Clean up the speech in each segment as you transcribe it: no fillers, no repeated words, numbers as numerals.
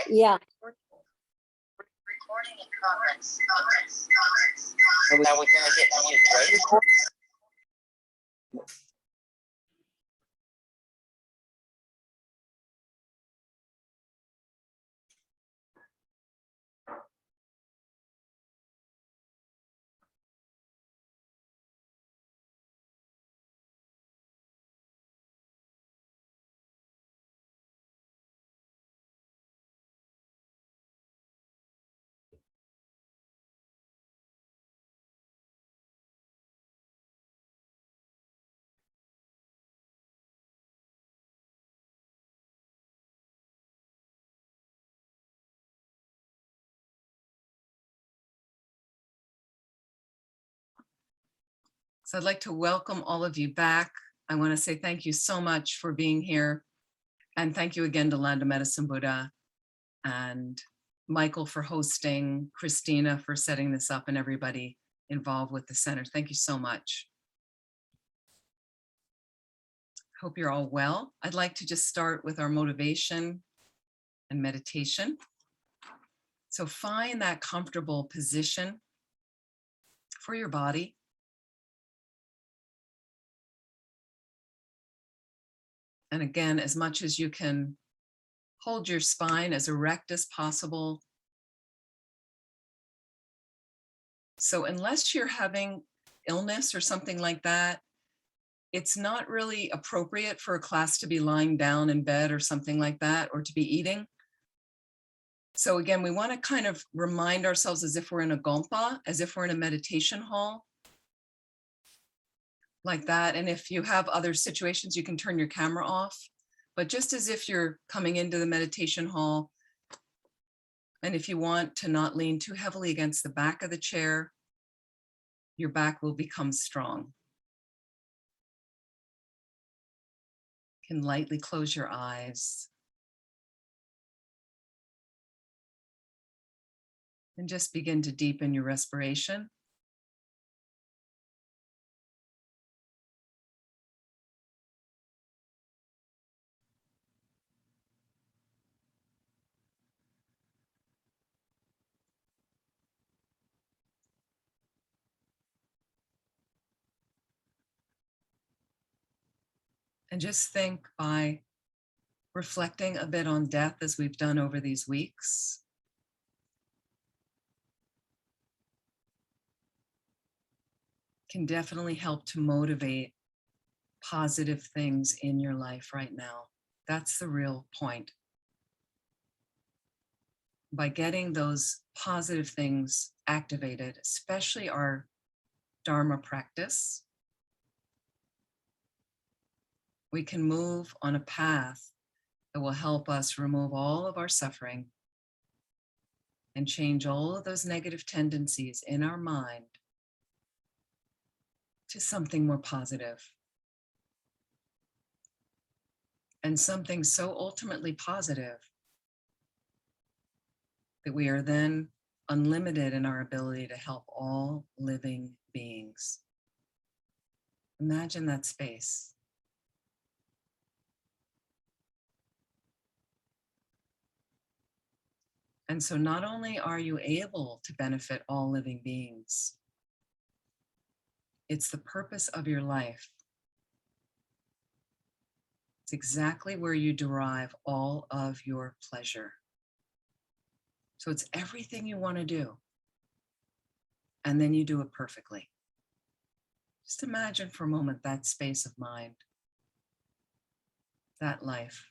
Yeah. Recording in progress. Now we're gonna hit mute, right? So I'd like to welcome all of you back. I want to say thank you so much for being here. And thank you again to Land of Medicine Buddha and Michael for hosting, Christina for setting this up, and everybody involved with the center. Thank you so much. Hope you're all well. I'd like to just start with our motivation and meditation. So find that comfortable position for your body. And again, as much as you can, hold your spine as erect as possible. So unless you're having illness or something like that, it's not really appropriate for a class to be lying down in bed or something like that, or to be eating. So again, we want to kind of remind ourselves as if we're in a gompa, as if we're in a meditation hall, like that. And if you have other situations, you can turn your camera off, but just as if you're coming into the meditation hall. And if you want to not lean too heavily against the back of the chair, your back will become strong. You can lightly close your eyes. And just begin to deepen your respiration. And just think, by reflecting a bit on death as we've done over these weeks, can definitely help to motivate positive things in your life right now. That's the real point. By getting those positive things activated, especially our Dharma practice, we can move on a path that will help us remove all of our suffering and change all of those negative tendencies in our mind to something more positive. And something so ultimately positive that we are then unlimited in our ability to help all living beings. Imagine that space. And so not only are you able to benefit all living beings, it's the purpose of your life. It's exactly where you derive all of your pleasure. So it's everything you want to do. And then you do it perfectly. Just imagine for a moment that space of mind, that life.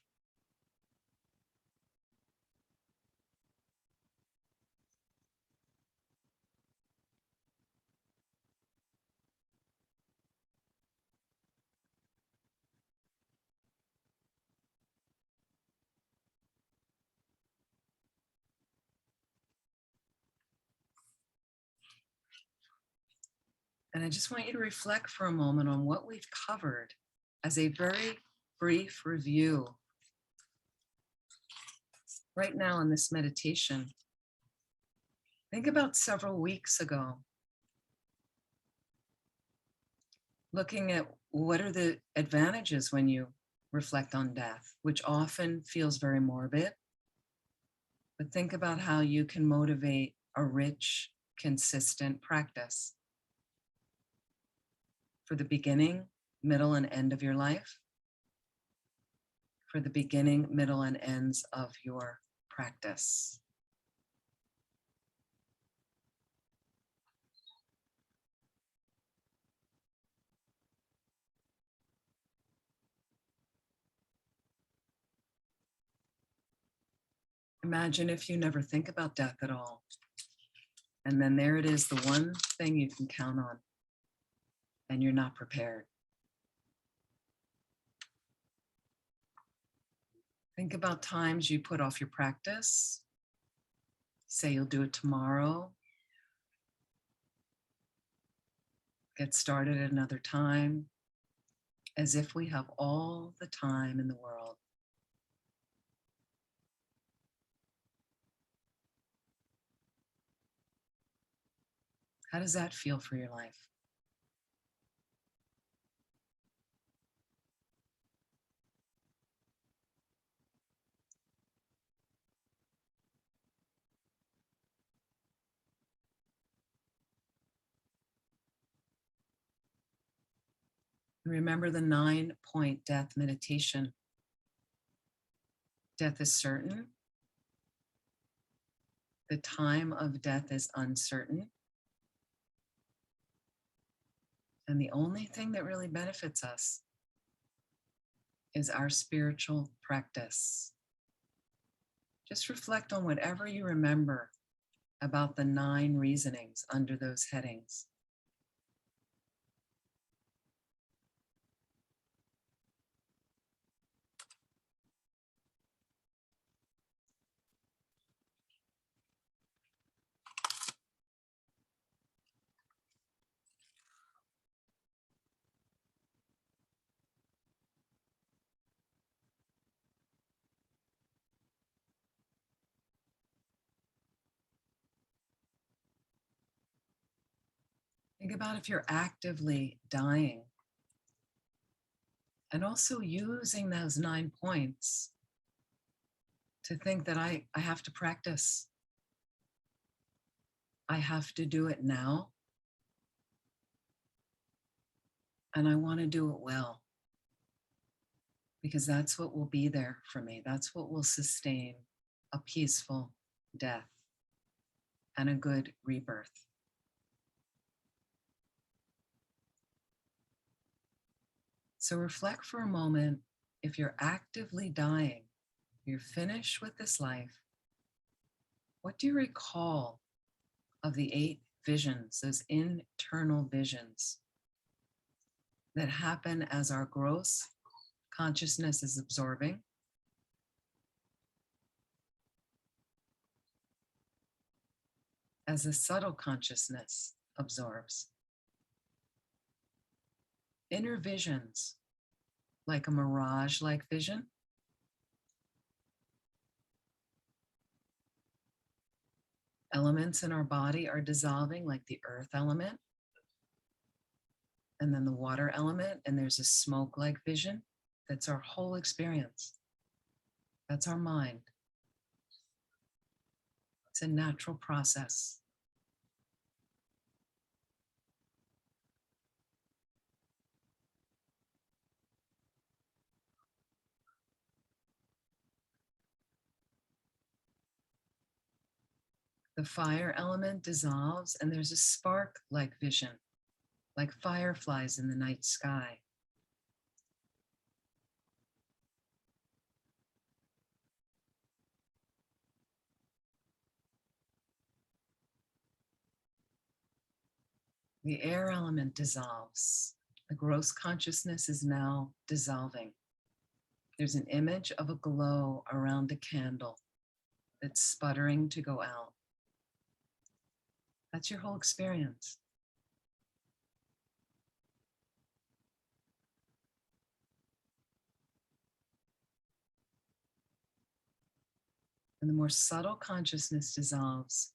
And I just want you to reflect for a moment on what we've covered as a very brief review right now in this meditation. Think about several weeks ago, looking at what are the advantages when you reflect on death, which often feels very morbid. But think about how you can motivate a rich, consistent practice for the beginning, middle, and end of your life, for the beginning, middle, and ends of your practice. Imagine if you never think about death at all. And then there it is, the one thing you can count on, and you're not prepared. Think about times you put off your practice. Say you'll do it tomorrow. Get started at another time, as if we have all the time in the world. How does that feel for your life? Remember the 9-point death meditation. Death is certain. The time of death is uncertain. And the only thing that really benefits us is our spiritual practice. Just reflect on whatever you remember about the 9 reasonings under those headings. Think about if you're actively dying, and also using those 9 points to think that I have to practice. I have to do it now. And I want to do it well, because that's what will be there for me. That's what will sustain a peaceful death and a good rebirth. So reflect for a moment. If you're actively dying, you're finished with this life, what do you recall of the 8 visions, those internal visions that happen as our gross consciousness is absorbing? As the subtle consciousness absorbs. Inner visions, like a mirage-like vision. Elements in our body are dissolving, like the earth element, and then the water element, and there's a smoke-like vision. That's our whole experience. That's our mind. It's a natural process. The fire element dissolves, and there's a spark-like vision, like fireflies in the night sky. The air element dissolves. The gross consciousness is now dissolving. There's an image of a glow around a candle that's sputtering to go out. That's your whole experience. And the more subtle consciousness dissolves,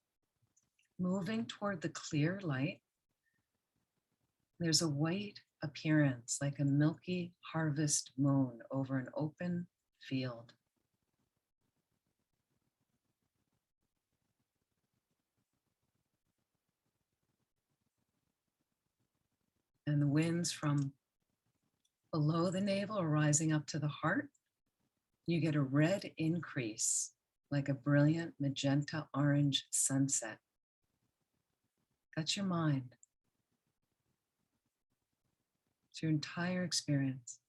moving toward the clear light, there's a white appearance, like a milky harvest moon over an open field. And the winds from below the navel are rising up to the heart. You get a red increase, like a brilliant magenta orange sunset. That's your mind. It's your entire experience.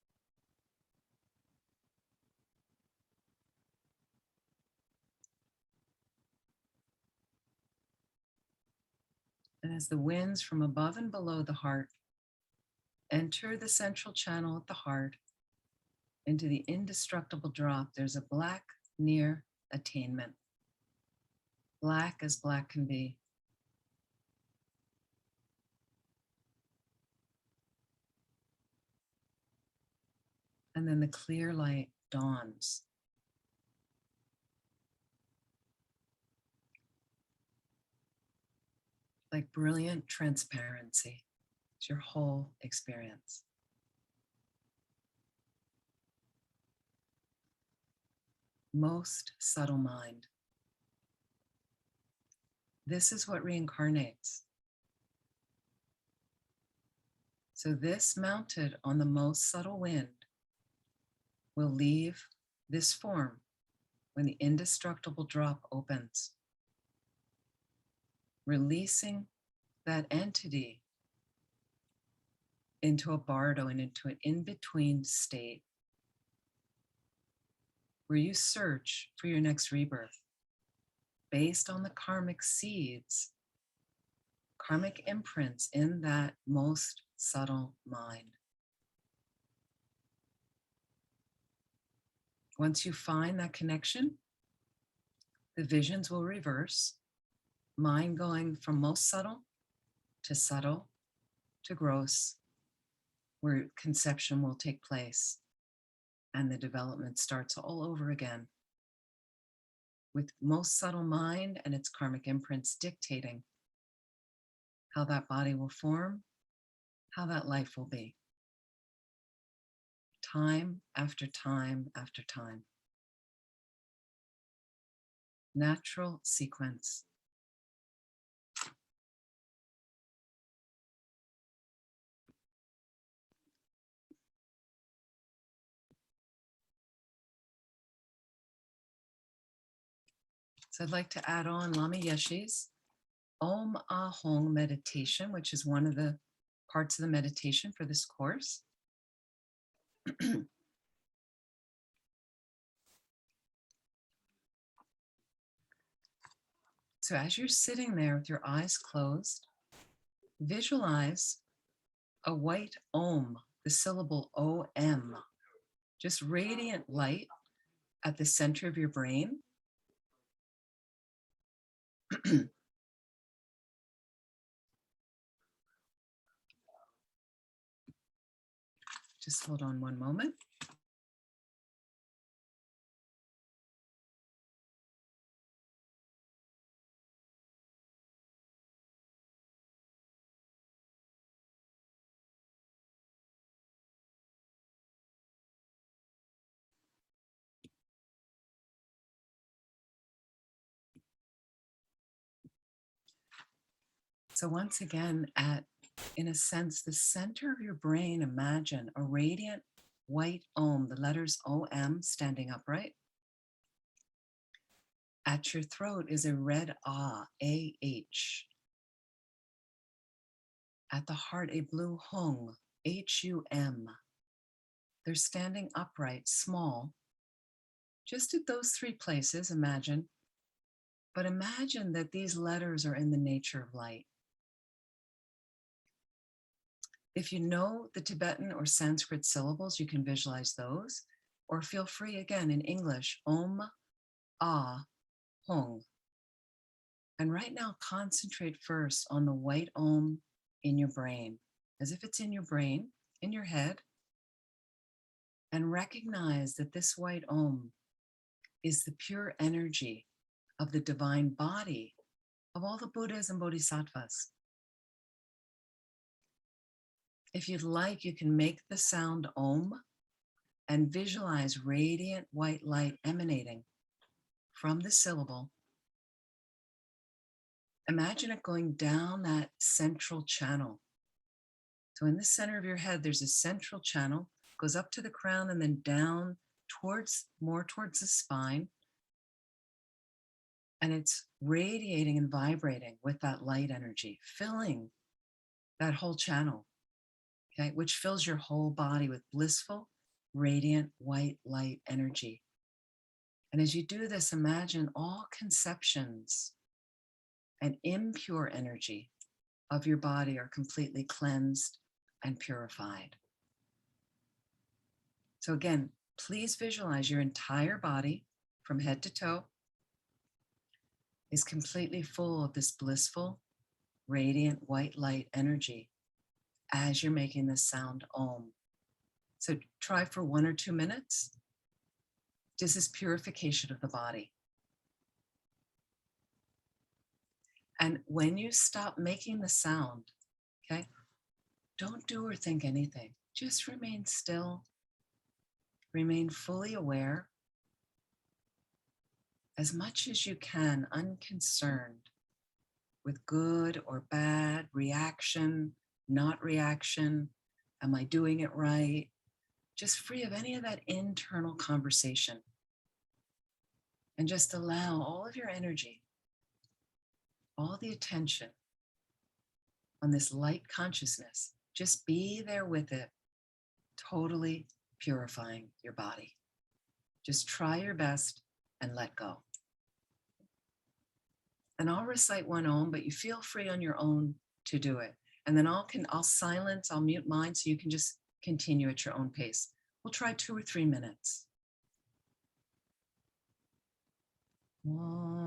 And as the winds from above and below the heart enter the central channel at the heart into the indestructible drop, there's a black near attainment. Black as black can be. And then the clear light dawns. Like brilliant transparency. It's your whole experience. Most subtle mind. This is what reincarnates. So this mounted on the most subtle wind will leave this form when the indestructible drop opens, releasing that entity into a bardo and into an in-between state where you search for your next rebirth based on the karmic seeds, karmic imprints in that most subtle mind. Once you find that connection, the visions will reverse, mind going from most subtle to gross, where conception will take place and the development starts all over again, with most subtle mind and its karmic imprints dictating how that body will form, how that life will be. Time after time after time. Natural sequence. So I'd like to add on Lama Yeshe's Om Ahong meditation, which is one of the parts of the meditation for this course. So as you're sitting there with your eyes closed, visualize a white Om, the syllable O-M, just radiant light at the center of your brain. Just hold on one moment. So once again, in a sense, the center of your brain, imagine a radiant white Om, the letters O-M standing upright. At your throat is a red Ah, A-H. At the heart, a blue Hung, H-U-M. They're standing upright, small, just at those three places, imagine. But imagine that these letters are in the nature of light. If you know the Tibetan or Sanskrit syllables, you can visualize those, or feel free again in English, Om, Ah, Hung. And right now, concentrate first on the white Om in your brain, as if it's in your brain, in your head, and recognize that this white Om is the pure energy of the divine body of all the Buddhas and Bodhisattvas. If you'd like, you can make the sound Om and visualize radiant white light emanating from the syllable. Imagine it going down that central channel So in the center of your head, there's a central channel, goes up to the crown and then down more towards the spine. And it's radiating and vibrating with that light energy, filling that whole channel, okay, which fills your whole body with blissful, radiant, white light energy. And as you do this, imagine all conceptions and impure energy of your body are completely cleansed and purified. So again, please visualize your entire body from head to toe is completely full of this blissful, radiant white light energy as you're making this sound Om. So try for 1 or 2 minutes. This is purification of the body. And when you stop making the sound, okay, don't do or think anything. Just remain still, remain fully aware as much as you can, unconcerned with good or bad, reaction, not reaction, am I doing it right? Just free of any of that internal conversation. And just allow all of your energy, all the attention on this light consciousness, just be there with it, totally purifying your body. Just try your best and let go. And I'll recite one Om, but you feel free on your own to do it. And then I'll silence, I'll mute mine so you can just continue at your own pace. We'll try 2 or 3 minutes. Om.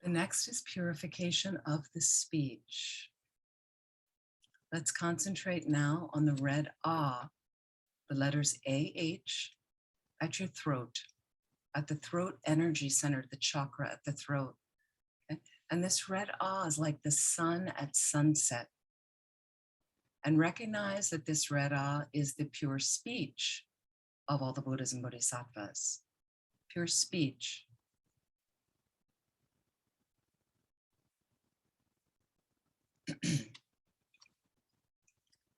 The next is purification of the speech. Let's concentrate now on the red Ah, the letters AH at your throat, at the throat energy center, the chakra at the throat. Okay? And this red Ah is like the sun at sunset. And recognize that this red Ah is the pure speech of all the Buddhas and Bodhisattvas. Pure speech.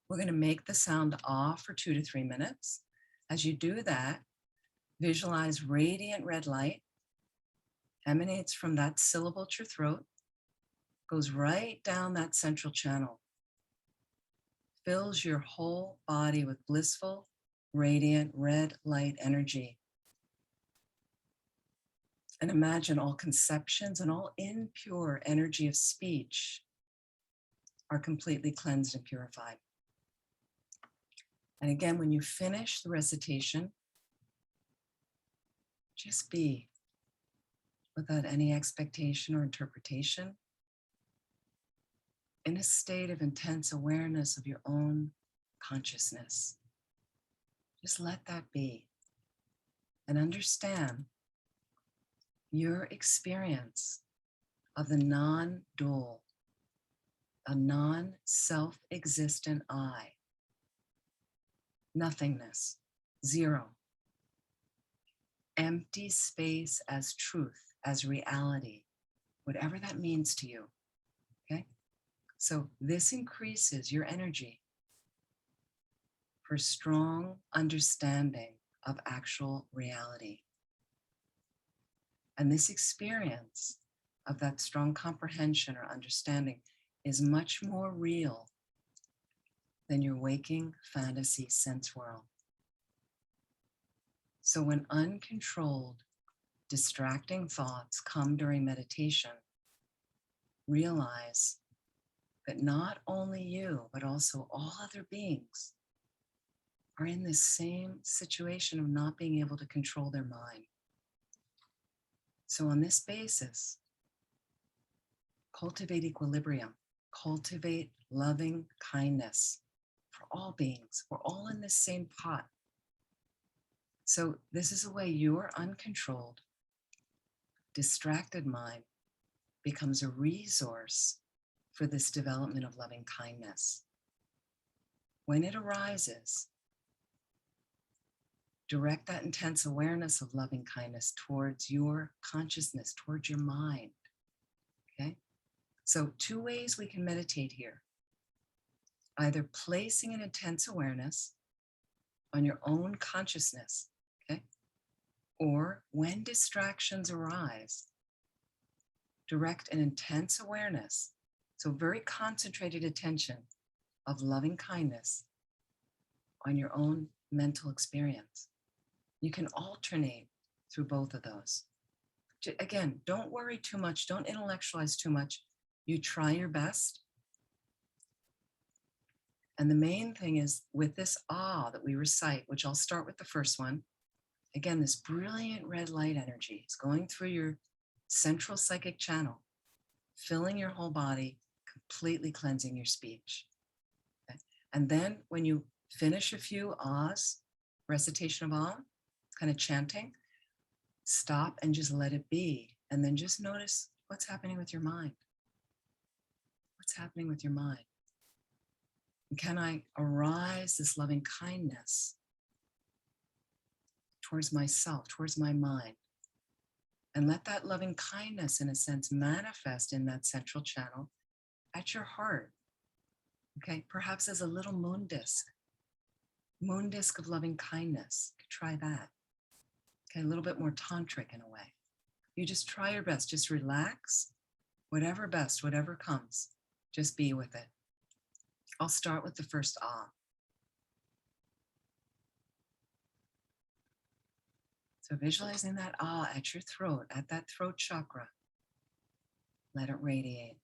We're going to make the sound Ah for 2 to 3 minutes. As you do that, visualize radiant red light emanates from that syllable at your throat, goes right down that central channel, fills your whole body with blissful, radiant red light energy. And imagine all conceptions and all impure energy of speech are completely cleansed and purified. And again, when you finish the recitation, just be without any expectation or interpretation, in a state of intense awareness of your own consciousness. Just let that be and understand your experience of the non-dual, a non-self-existent I, nothingness, zero, empty space as truth, as reality, whatever that means to you, okay? So this increases your energy for strong understanding of actual reality. And this experience of that strong comprehension or understanding is much more real than your waking fantasy sense world. So when uncontrolled, distracting thoughts come during meditation, realize that not only you, but also all other beings are in this same situation of not being able to control their mind. So on this basis, cultivate equilibrium, cultivate loving kindness for all beings. We're all in this same pot. So this is a way your uncontrolled, distracted mind becomes a resource for this development of loving kindness. When it arises, direct that intense awareness of loving kindness towards your consciousness, towards your mind, okay? So 2 ways we can meditate here. Either placing an intense awareness on your own consciousness, okay? Or when distractions arise, direct an intense awareness, so very concentrated attention of loving kindness on your own mental experience. You can alternate through both of those. Again, don't worry too much. Don't intellectualize too much. You try your best. And the main thing is with this that we recite, which I'll start with the first one. Again, this brilliant red light energy is going through your central psychic channel, filling your whole body, completely cleansing your speech. Okay? And then when you finish a few ahs, recitation of kind of chanting, stop and just let it be. And then just notice what's happening with your mind. What's happening with your mind? And can I arise this loving kindness towards myself, towards my mind? And let that loving kindness, in a sense, manifest in that central channel at your heart. Okay, perhaps as a little moon disk of loving kindness. You could try that. Okay, a little bit more tantric in a way. You just try your best, just relax, whatever best, whatever comes, just be with it. I'll start with the first So visualizing that at your throat, at that throat chakra. Let it radiate.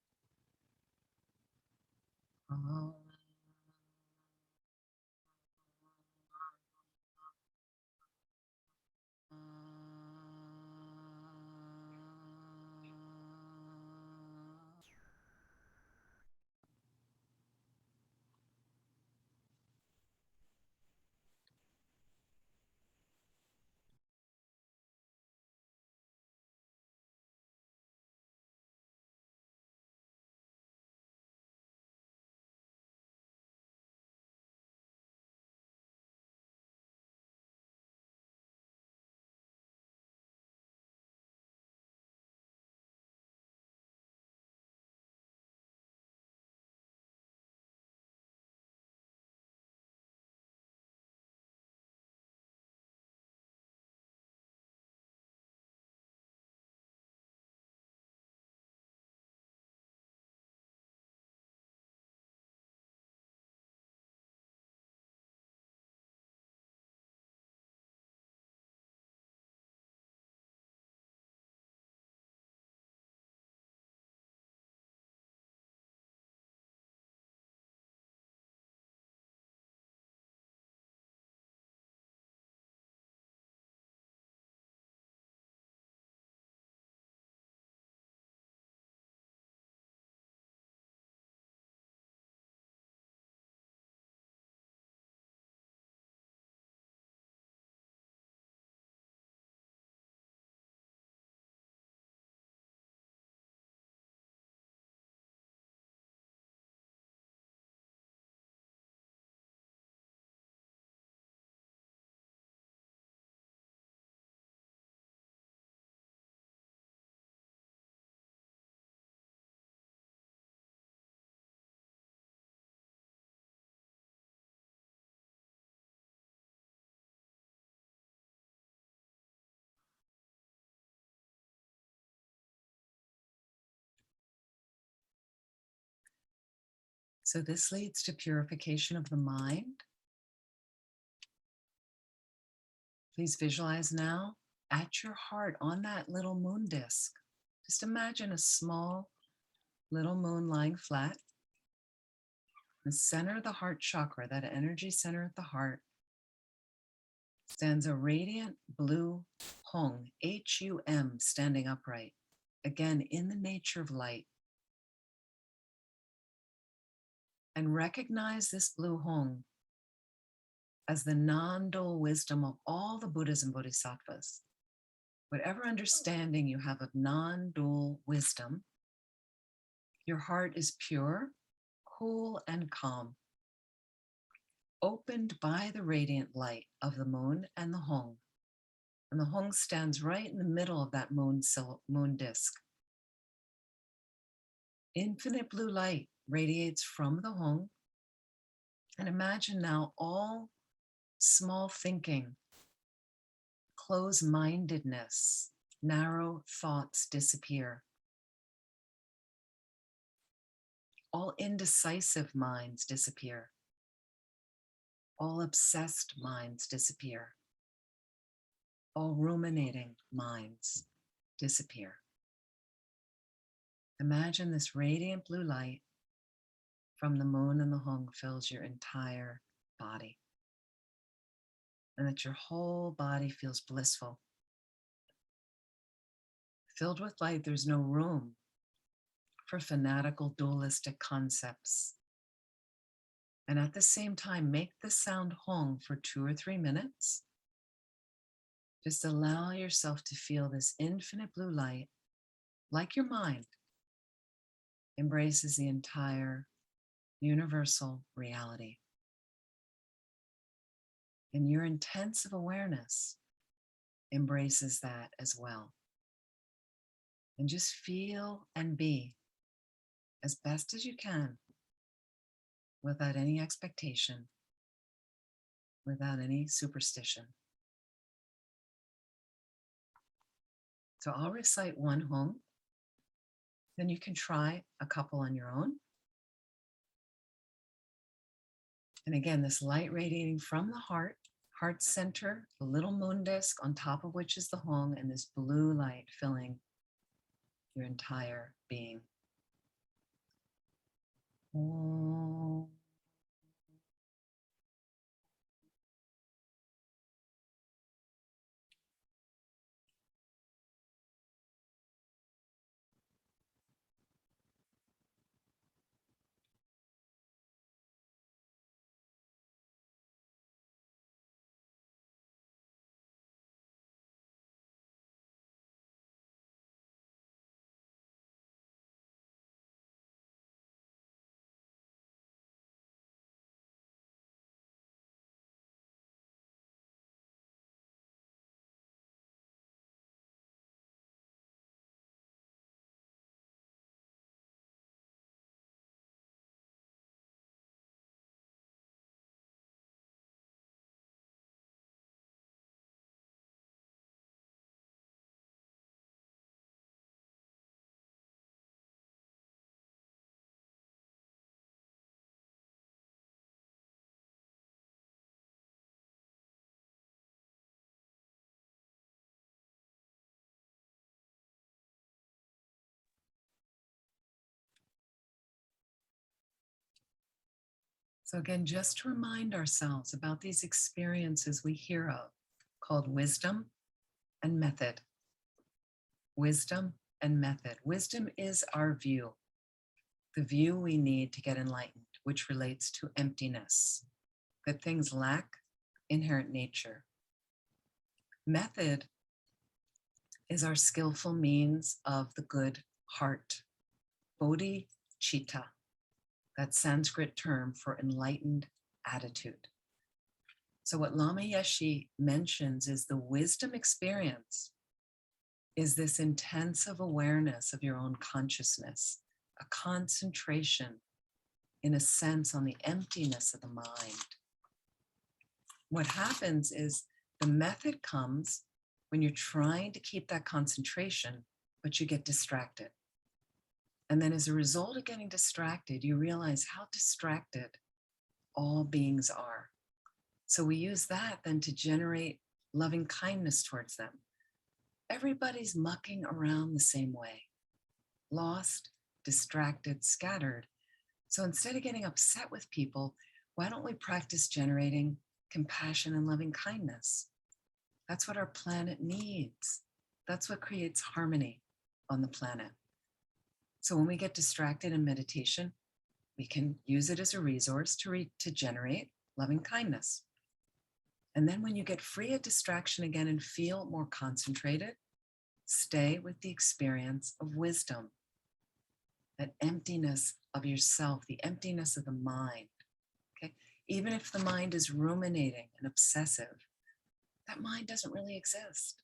So this leads to purification of the mind. Please visualize now at your heart on that little moon disk. Just imagine a small little moon lying flat. The center of the heart chakra, that energy center at the heart, stands a radiant blue hung, H-U-M, standing upright. Again, in the nature of light. And recognize this blue hung as the non-dual wisdom of all the Buddhas and Bodhisattvas. Whatever understanding you have of non-dual wisdom, your heart is pure, cool, and calm, opened by the radiant light of the moon and the hung. And the hung stands right in the middle of that moon disk. Infinite blue light radiates from the hung. And imagine now all small thinking, close-mindedness, narrow thoughts disappear. All indecisive minds disappear. All obsessed minds disappear. All ruminating minds disappear. Imagine this radiant blue light from the moon and the hung fills your entire body, and that your whole body feels blissful. Filled with light, there's no room for fanatical dualistic concepts. And at the same time, make the sound hung for 2 or 3 minutes. Just allow yourself to feel this infinite blue light, like your mind, embraces the entire universal reality. And your intensive awareness embraces that as well. And just feel and be as best as you can, without any expectation, without any superstition. So I'll recite one hung, then you can try a couple on your own. And again, this light radiating from the heart center, the little moon disk on top of which is the hung, and this blue light filling your entire being. Om. So again, just to remind ourselves about these experiences we hear of, called wisdom and method. Wisdom and method. Wisdom is our view, the view we need to get enlightened, which relates to emptiness, that things lack inherent nature. Method is our skillful means of the good heart, bodhicitta, that Sanskrit term for enlightened attitude. So what Lama Yeshe mentions is the wisdom experience is this intensive awareness of your own consciousness, a concentration, in a sense, on the emptiness of the mind. What happens is the method comes when you're trying to keep that concentration, but you get distracted. And then as a result of getting distracted, you realize how distracted all beings are. So we use that then to generate loving kindness towards them. Everybody's mucking around the same way, lost, distracted, scattered. So instead of getting upset with people, why don't we practice generating compassion and loving kindness? That's what our planet needs. That's what creates harmony on the planet. So when we get distracted in meditation, we can use it as a resource to generate loving kindness. And then when you get free of distraction again and feel more concentrated, stay with the experience of wisdom, that emptiness of yourself, the emptiness of the mind. Okay? Even if the mind is ruminating and obsessive, that mind doesn't really exist.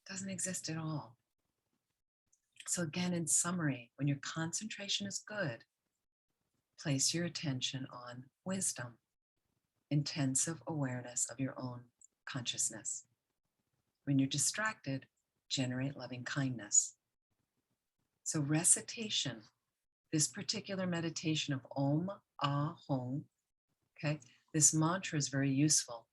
It doesn't exist at all. So again, in summary, when your concentration is good, place your attention on wisdom, intensive awareness of your own consciousness. When you're distracted, generate loving kindness. So recitation, this particular meditation of Om, Ah, Hong, okay, this mantra is very useful.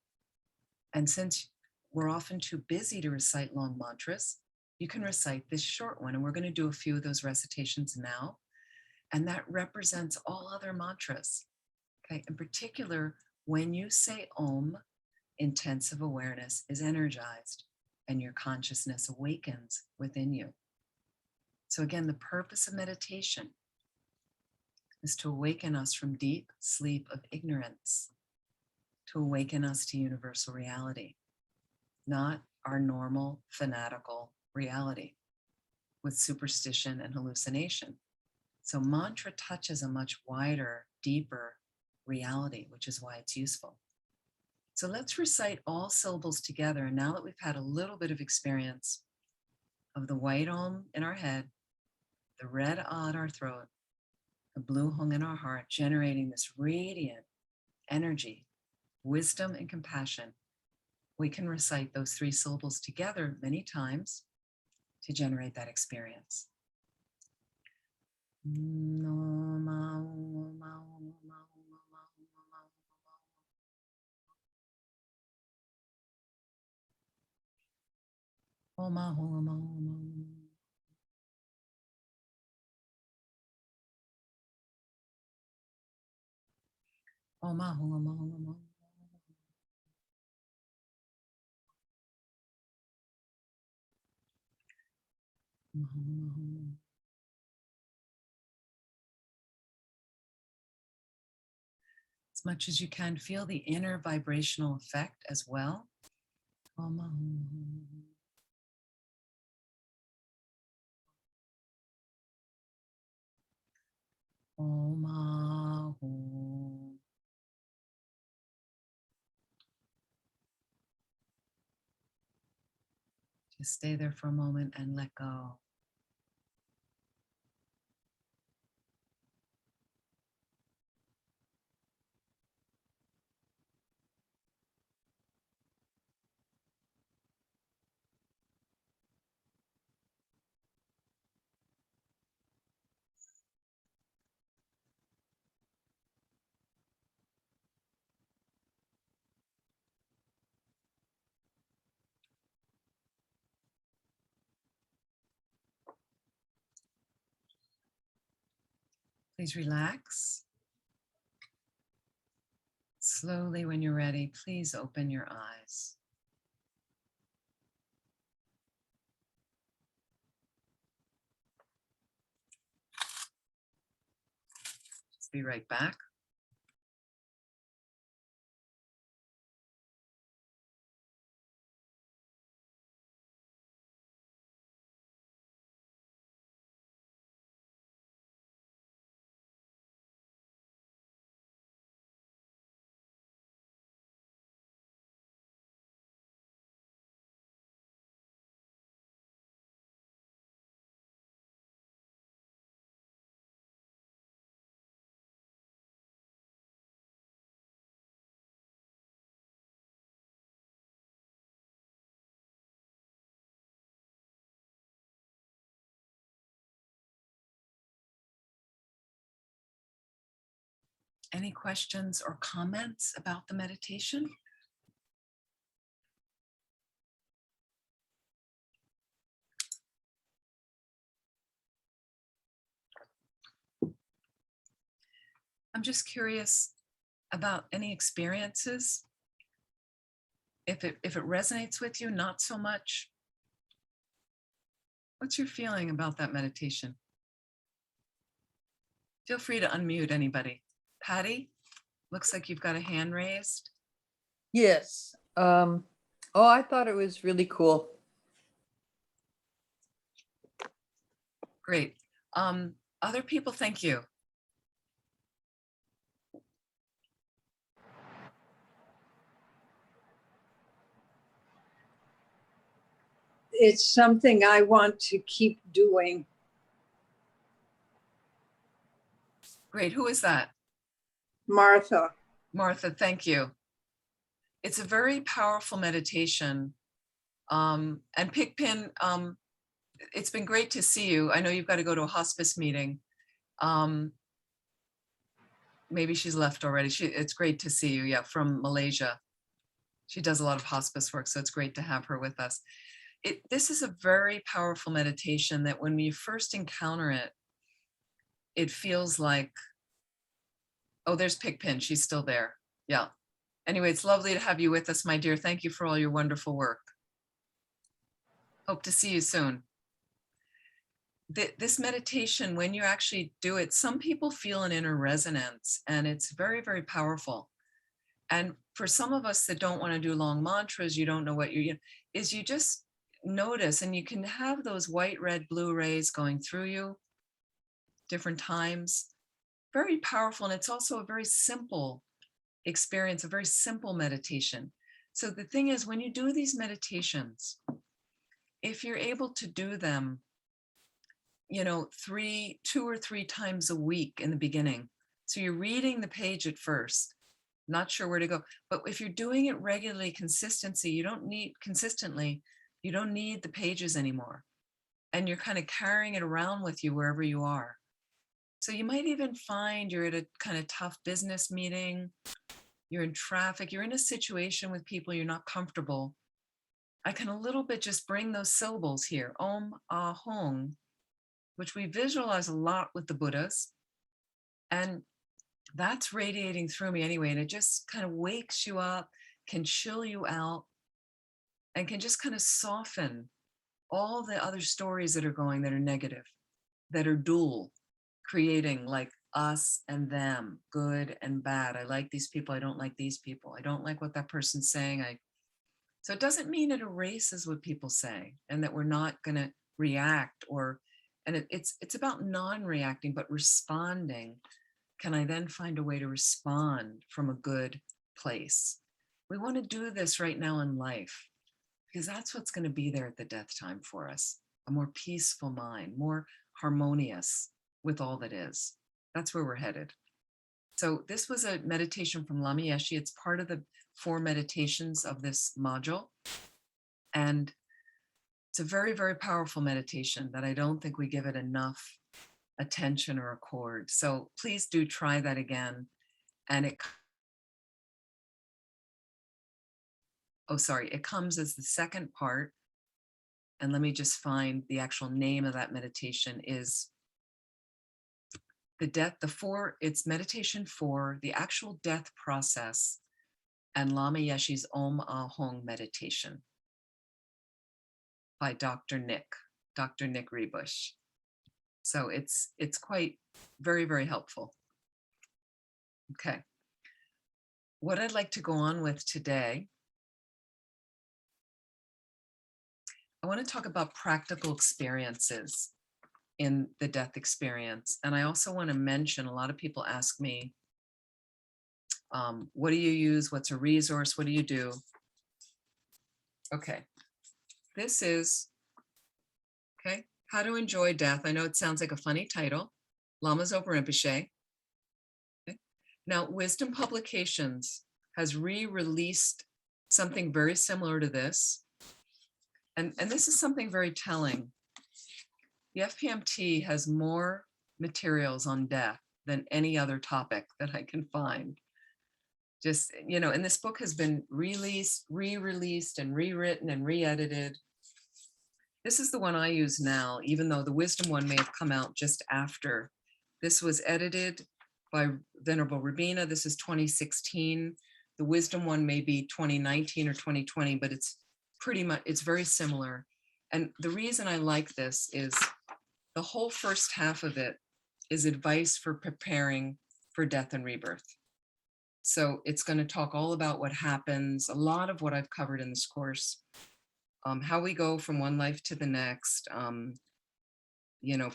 And since we're often too busy to recite long mantras, you can recite this short one. And we're going to do a few of those recitations now. And that represents all other mantras. Okay, in particular, when you say Om, intensive awareness is energized and your consciousness awakens within you. So again, the purpose of meditation is to awaken us from deep sleep of ignorance, to awaken us to universal reality, not our normal fanatical reality with superstition and hallucination. So mantra touches a much wider, deeper reality, which is why it's useful. So let's recite all syllables together. And now that we've had a little bit of experience of the white Om in our head, the red Ah in our throat, the blue Hung in our heart, generating this radiant energy, wisdom, and compassion, we can recite those three syllables together many times to generate that experience. As much as you can, feel the inner vibrational effect as well. Just stay there for a moment and let go. Please relax. Slowly, when you're ready, please open your eyes. Just be right back. Any questions or comments about the meditation? I'm just curious about any experiences. If it resonates with you, not so much. What's your feeling about that meditation? Feel free to unmute anybody. Patty, looks like you've got a hand raised. Yes. Oh, I thought it was really cool. Great. Other people, thank you. It's something I want to keep doing. Great. Who is that? Martha. Martha, thank you. It's a very powerful meditation. And Pigpin, it's been great to see you. I know you've got to go to a hospice meeting. Maybe she's left already. It's great to see you, yeah, from Malaysia. She does a lot of hospice work, so it's great to have her with us. This is a very powerful meditation that when you first encounter it, it feels like, oh, there's Pigpin, she's still there. Yeah. Anyway, it's lovely to have you with us, my dear. Thank you for all your wonderful work. Hope to see you soon. This meditation, when you actually do it, some people feel an inner resonance, and it's very, very powerful. And for some of us that don't want to do long mantras, you don't know what you just notice, and you can have those white, red, blue rays going through you different times. Very powerful. And it's also a very simple experience, a very simple meditation. So the thing is, when you do these meditations, if you're able to do them, 2 or 3 times a week in the beginning. So you're reading the page at first, not sure where to go. But if you're doing it regularly, consistently, you don't need the pages anymore. And you're kind of carrying it around with you wherever you are. So you might even find you're at a kind of tough business meeting, you're in traffic, you're in a situation with people you're not comfortable. I can a little bit just bring those syllables here, Om, Ah, Hong, which we visualize a lot with the Buddhas. And that's radiating through me anyway. And it just kind of wakes you up, can chill you out, and can just kind of soften all the other stories that are going that are negative, that are dual, creating like us and them, good and bad. I like these people. I don't like these people. I don't like what that person's saying. So it doesn't mean it erases what people say and that we're not going to react and it's about non-reacting, but responding. Can I then find a way to respond from a good place? We want to do this right now in life because that's what's going to be there at the death time for us. A more peaceful mind, more harmonious with all that is. That's where we're headed. So this was a meditation from Lama Yeshe. It's part of the 4 meditations of this module. And it's a very, very powerful meditation that I don't think we give it enough attention or accord. So please do try that again. And it comes as the second part. And let me just find the actual name of that meditation is it's meditation 4, the actual death process, and Lama Yeshe's Om Ah Hong meditation by Dr. Nick Rebush. So it's quite very, very helpful. Okay. What I'd like to go on with today, I want to talk about practical experiences in the death experience. And I also want to mention, a lot of people ask me, what do you use? What's a resource? What do you do? Okay. This is, How to Enjoy Death. I know it sounds like a funny title. Lama Zopa Rinpoche. Okay. Now, Wisdom Publications has re-released something very similar to this. And this is something very telling. The FPMT has more materials on death than any other topic that I can find. Just, and this book has been released, re-released, and rewritten and re-edited. This is the one I use now, even though the wisdom one may have come out just after. This was edited by Venerable Rabina. This is 2016. The wisdom one may be 2019 or 2020, but it's very similar. And the reason I like this is the whole first half of it is advice for preparing for death and rebirth. So it's going to talk all about what happens, a lot of what I've covered in this course, how we go from one life to the next,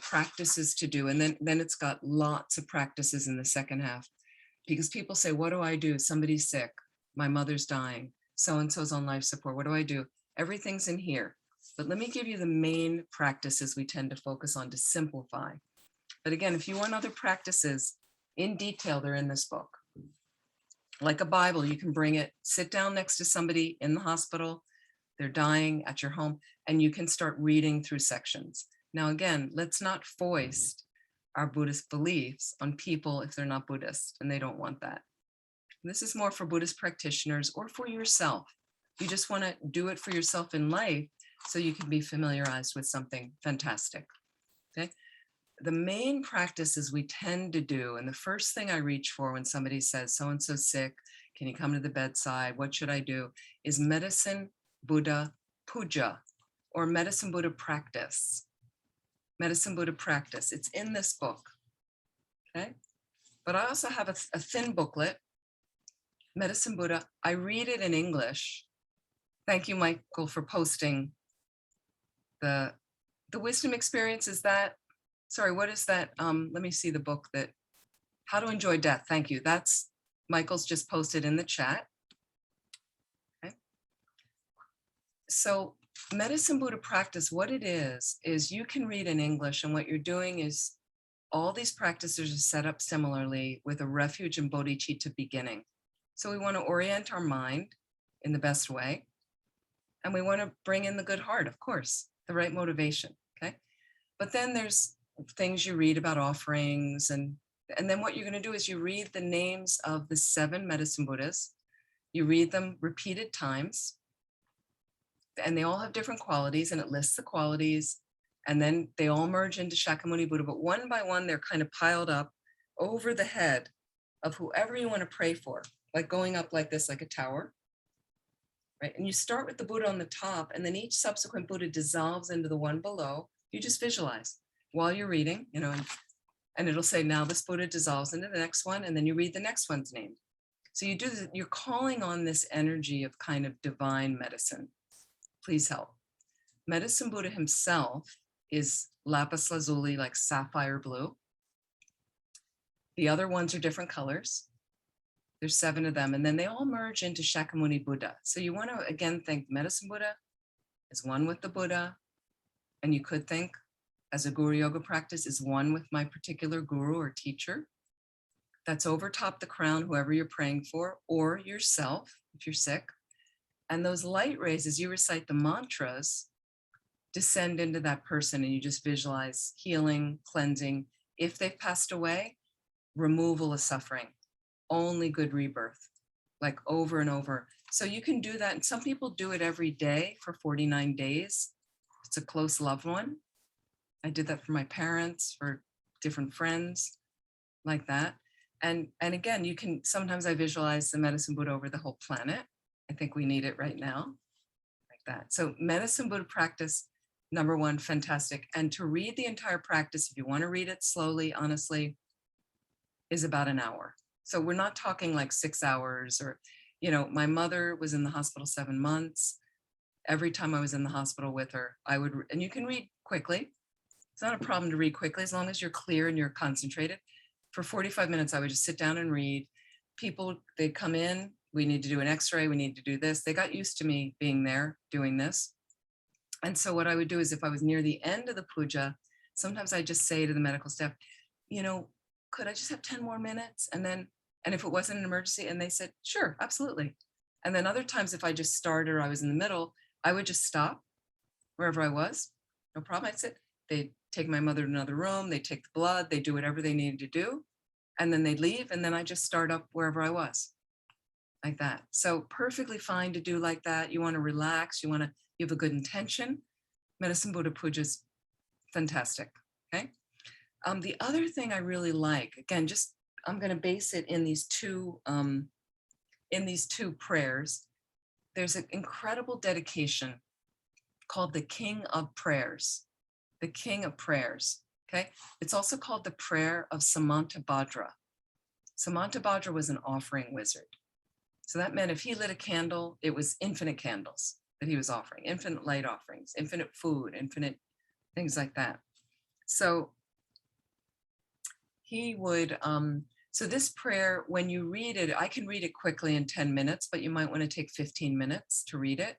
practices to do. And then it's got lots of practices in the second half, because people say, what do I do? Somebody's sick. My mother's dying. So-and-so's on life support. What do I do? Everything's in here. But let me give you the main practices we tend to focus on to simplify. But again, if you want other practices in detail, they're in this book. Like a Bible, you can bring it, sit down next to somebody in the hospital, they're dying at your home, and you can start reading through sections. Now, again, let's not foist our Buddhist beliefs on people if they're not Buddhist and they don't want that. This is more for Buddhist practitioners or for yourself. You just want to do it for yourself in life so you can be familiarized with something fantastic. Okay. The main practices we tend to do, and the first thing I reach for when somebody says, so-and-so sick, can you come to the bedside? What should I do? Is medicine Buddha puja, or medicine Buddha practice. Medicine Buddha practice. It's in this book. Okay. But I also have a thin booklet, Medicine Buddha. I read it in English. Thank you, Michael, for posting the wisdom experience. Is that, sorry, what is that? Let me see the book that, How to Enjoy Death. Thank you. That's Michael's just posted in the chat. Okay. So Medicine Buddha practice, what it is you can read in English, and what you're doing is all these practices are set up similarly with a refuge and bodhicitta beginning. So we want to orient our mind in the best way. And we want to bring in the good heart, of course, the right motivation. Okay. But then there's things you read about offerings. And then what you're going to do is you read the names of the 7 medicine Buddhas. You read them repeated times. And they all have different qualities, and it lists the qualities. And then they all merge into Shakyamuni Buddha. But one by one, they're kind of piled up over the head of whoever you want to pray for, like going up like this, like a tower. Right? And you start with the Buddha on the top, and then each subsequent Buddha dissolves into the one below. You just visualize while you're reading, and it'll say, now this Buddha dissolves into the next one, and then you read the next one's name. So you do this, you're calling on this energy of kind of divine medicine. Please help. Medicine Buddha himself is lapis lazuli, like sapphire blue. The other ones are different colors. There's 7 of them, and then they all merge into Shakyamuni Buddha. So you want to, again, think Medicine Buddha is one with the Buddha, and you could think as a guru yoga practice is one with my particular guru or teacher. That's over top the crown, whoever you're praying for, or yourself, if you're sick. And those light rays, as you recite the mantras, descend into that person, and you just visualize healing, cleansing. If they've passed away, removal of suffering, only good rebirth, like over and over. So you can do that. And some people do it every day for 49 days. It's a close loved one. I did that for my parents, for different friends, like that. And again, you can, sometimes I visualize the Medicine Buddha over the whole planet. I think we need it right now, like that. So Medicine Buddha practice, number 1, fantastic. And to read the entire practice, if you want to read it slowly, honestly, is about an hour. So we're not talking like 6 hours or, my mother was in the hospital 7 months. Every time I was in the hospital with her, I would, and you can read quickly. It's not a problem to read quickly as long as you're clear and you're concentrated. For 45 minutes, I would just sit down and read. People, they'd come in, we need to do an x-ray, we need to do this. They got used to me being there doing this. And so what I would do is if I was near the end of the puja, sometimes I just say to the medical staff, could I just have 10 more minutes? And if it wasn't an emergency, and they said, sure, absolutely. And then other times, if I just started or I was in the middle, I would just stop wherever I was. No problem. I'd sit. They'd take my mother to another room. They take the blood. They do whatever they needed to do. and then they'd leave, and then I just start up wherever I was, like that. So perfectly fine to do like that. You want to relax, you have a good intention. Medicine Buddha Puja is fantastic. Okay. The other thing I really like, again, just I'm going to base it in these two prayers. There's an incredible dedication called the King of Prayers. The King of Prayers. Okay. It's also called the Prayer of Samantabhadra. Samantabhadra was an offering wizard. So that meant if he lit a candle, it was infinite candles that he was offering, infinite light offerings, infinite food, infinite things like that. So he would, so this prayer, when you read it, I can read it quickly in 10 minutes, but you might want to take 15 minutes to read it.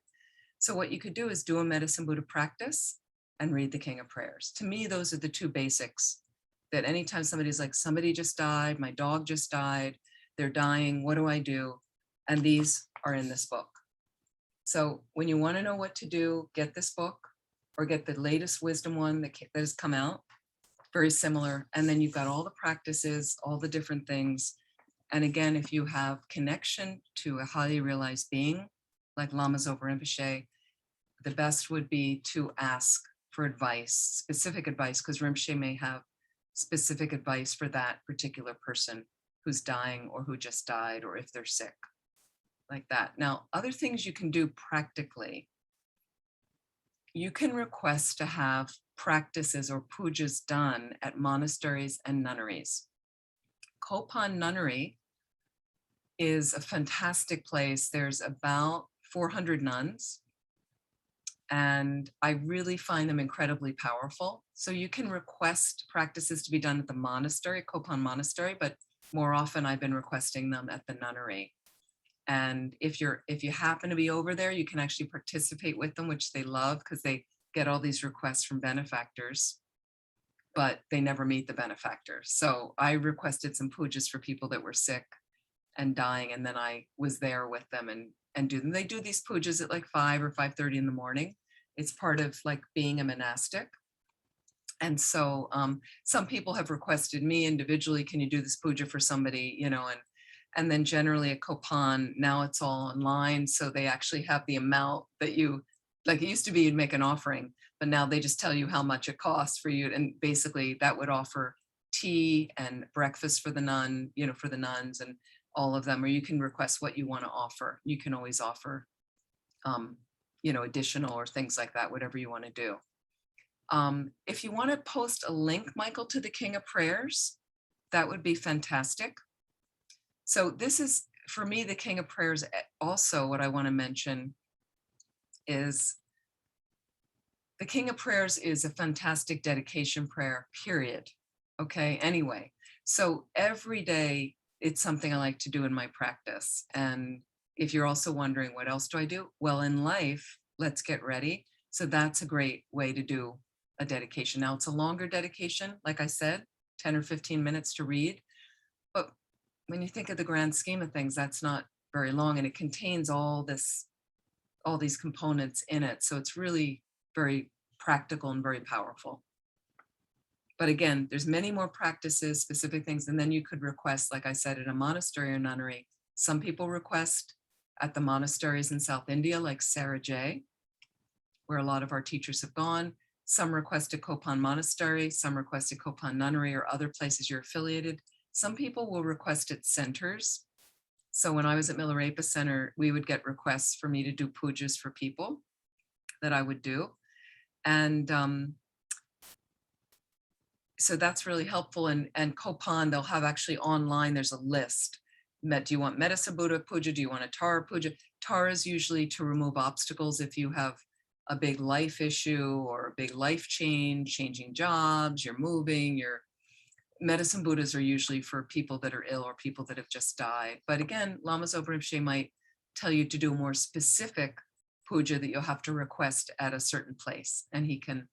So what you could do is do a Medicine Buddha practice and read the King of Prayers. To me, those are the two basics that anytime somebody's like, somebody just died, my dog just died, they're dying, what do I do? And these are in this book. So when you want to know what to do, get this book or get the latest wisdom one that has come out, very similar. And then you've got all the practices, all the different things. And again, if you have connection to a highly realized being, like Lama Zopa Rinpoche, the best would be to ask for advice, specific advice, because Rinpoche may have specific advice for that particular person who's dying or who just died, or if they're sick, like that. Now, other things you can do practically, you can request to have practices or pujas done at monasteries and nunneries. Kopan Nunnery is a fantastic place. There's about 400 nuns, and I really find them incredibly powerful. So you can request practices to be done at the monastery, Kopan Monastery, but more often I've been requesting them at the nunnery. And if you happen to be over there, you can actually participate with them, which they love because they get all these requests from benefactors, but they never meet the benefactors. So I requested some pujas for people that were sick and dying, and then I was there with them and do them. They do these pujas at like 5 or 5:30 in the morning. It's part of like being a monastic. And so some people have requested me individually, can you do this puja for somebody, you know, and then generally at Kopan, now it's all online. So they actually have the amount that you, like it used to be you'd make an offering, but now they just tell you how much it costs for you. And basically that would offer tea and breakfast for the nun, you know, for the nuns and all of them, or you can request what you want to offer. You can always offer, you know, additional or things like that, whatever you want to do. If you want to post a link, Michael, to the King of Prayers, that would be fantastic. So this is, for me, the King of Prayers. Also, what I want to mention is the King of Prayers is a fantastic dedication prayer, period. Okay, anyway, so every day it's something I like to do in my practice. And if you're also wondering, what else do I do? Well, in life, let's get ready. So that's a great way to do a dedication. Now it's a longer dedication, like I said, 10 or 15 minutes to read. But when you think of the grand scheme of things, that's not very long, and it contains all these components in it. So it's really very practical and very powerful. But again, there's many more practices, specific things, and then you could request, like I said, at a monastery or nunnery. Some people request at the monasteries in South India, like Sarah J, where a lot of our teachers have gone. Some request at Kopan Monastery, some request at Kopan Nunnery or other places you're affiliated. Some people will request at centers. So when I was at Milarepa Center, we would get requests for me to do pujas for people that I would do. And so that's really helpful. And Kopan, they'll have actually online, there's a list. Do you want Medicine Buddha Puja? Do you want a Tara Puja? Tara is usually to remove obstacles if you have a big life issue or a big life change, changing jobs, you're moving, your Medicine Buddhas are usually for people that are ill or people that have just died. But again, Lama Zopa Rinpoche might tell you to do a more specific puja that you'll have to request at a certain place, and he can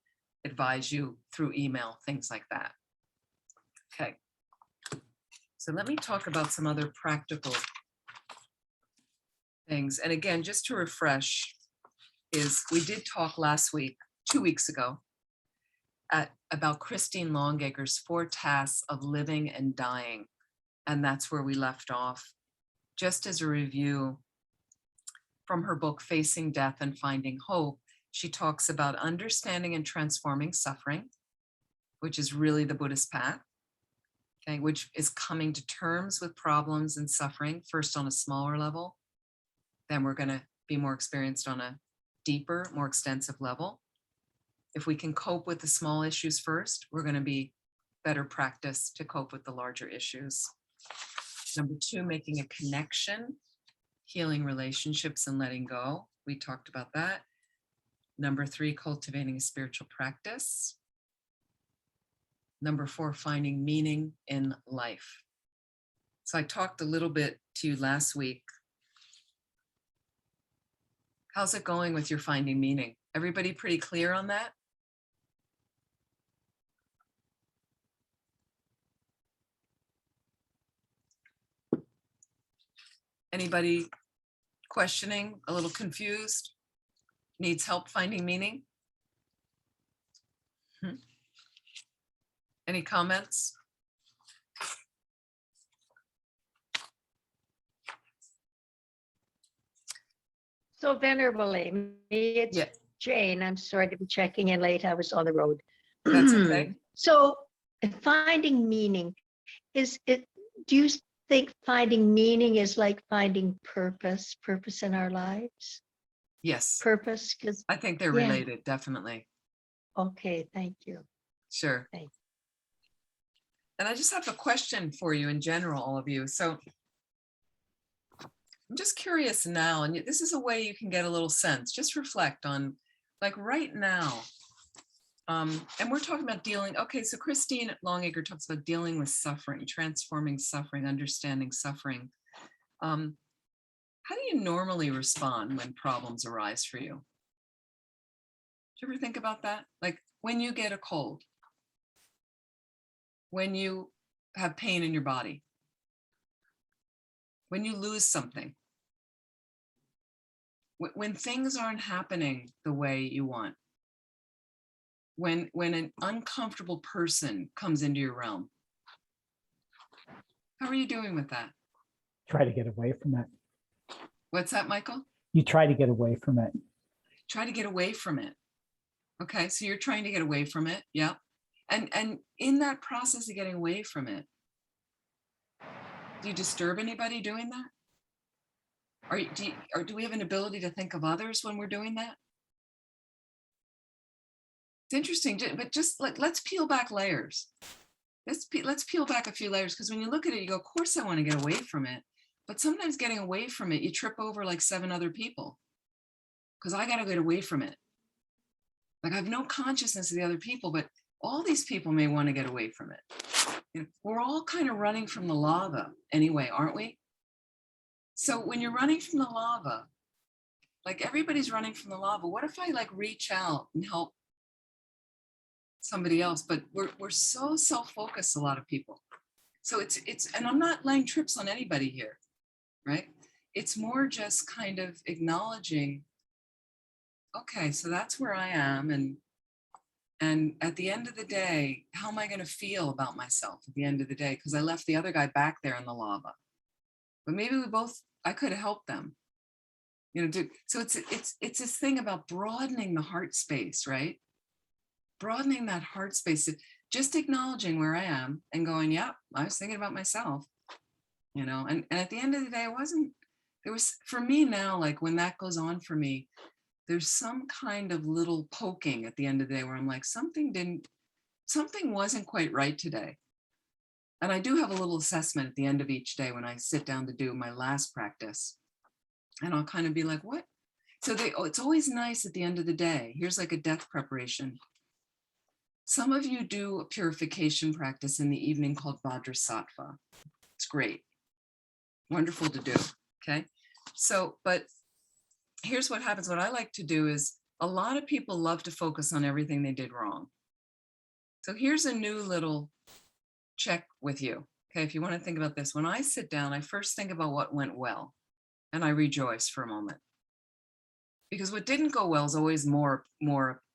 advise you through email, things like that. Okay. So let me talk about some other practical things. And again, just to refresh, is we did talk last week, 2 weeks ago, about Christine Longacre's 4 tasks of living and dying. And that's where we left off. Just as a review from her book, Facing Death and Finding Hope, she talks about understanding and transforming suffering, which is really the Buddhist path, okay, which is coming to terms with problems and suffering, first on a smaller level. Then we're going to be more experienced on a deeper, more extensive level. If we can cope with the small issues first, we're going to be better practice to cope with the larger issues. Number 2, making a connection, healing relationships and letting go. We talked about that. Number 3, cultivating a spiritual practice. Number 4, finding meaning in life. So I talked a little bit to you last week. How's it going with your finding meaning? Everybody pretty clear on that? Anybody questioning, a little confused, needs help finding meaning? Any comments? So Venerable Amy, it's Yeah. Jane. I'm sorry to be checking in late. I was on the road. That's okay. So finding meaning, is it, do you think finding meaning is like finding purpose in our lives? Yes, Purpose, because, I think they're Yeah. related, definitely. okay, thank you. Sure. Thanks. And I just have a question for you in general, all of you. So I'm just curious now, and this is a way you can get a little sense, just reflect on, like right now, and we're talking about dealing, okay, so Christine Longacre talks about dealing with suffering, transforming suffering, understanding suffering. How do you normally respond when problems arise for you? Do you ever think about that? Like when you get a cold, when you have pain in your body, when you lose something, when things aren't happening the way you want, when an uncomfortable person comes into your realm, how are you doing with that? Try to get away from it. What's that, Michael? You try to get away from it. Try to get away from it. Okay, so you're trying to get away from it. Yeah. And in that process of getting away from it, do you disturb anybody doing that? Or do we have an ability to think of others when we're doing that? It's interesting, but just like, let's peel back layers. Let's peel back a few layers, because when you look at it, you go, of course I want to get away from it. But sometimes getting away from it, you trip over like 7 other people, because I got to get away from it. Like I have no consciousness of the other people, but all these people may want to get away from it. You know, we're all kind of running from the lava anyway, aren't we? So when you're running from the lava, like everybody's running from the lava, what if I like reach out and help somebody else? But we're so self-focused, a lot of people. So it's, and I'm not laying trips on anybody here, right? It's more just kind of acknowledging, okay, so that's where I am. And at the end of the day, how am I going to feel about myself at the end of the day? Because I left the other guy back there in the lava. But maybe I could have helped them. You know, so it's this thing about broadening the heart space, right? Broadening that heart space, just acknowledging where I am and going, yeah, I was thinking about myself, you know, and at the end of the day, there was, for me now, like when that goes on for me, there's some kind of little poking at the end of the day where I'm like, something wasn't quite right today. And I do have a little assessment at the end of each day when I sit down to do my last practice. And I'll kind of be like, what? So it's always nice at the end of the day. Here's like a death preparation. Some of you do a purification practice in the evening called Vajrasattva. It's great. Wonderful to do. Okay. So, but here's what happens. What I like to do is, a lot of people love to focus on everything they did wrong. So here's a new little check with you. Okay. If you want to think about this, when I sit down, I first think about what went well and I rejoice for a moment. Because what didn't go well is always more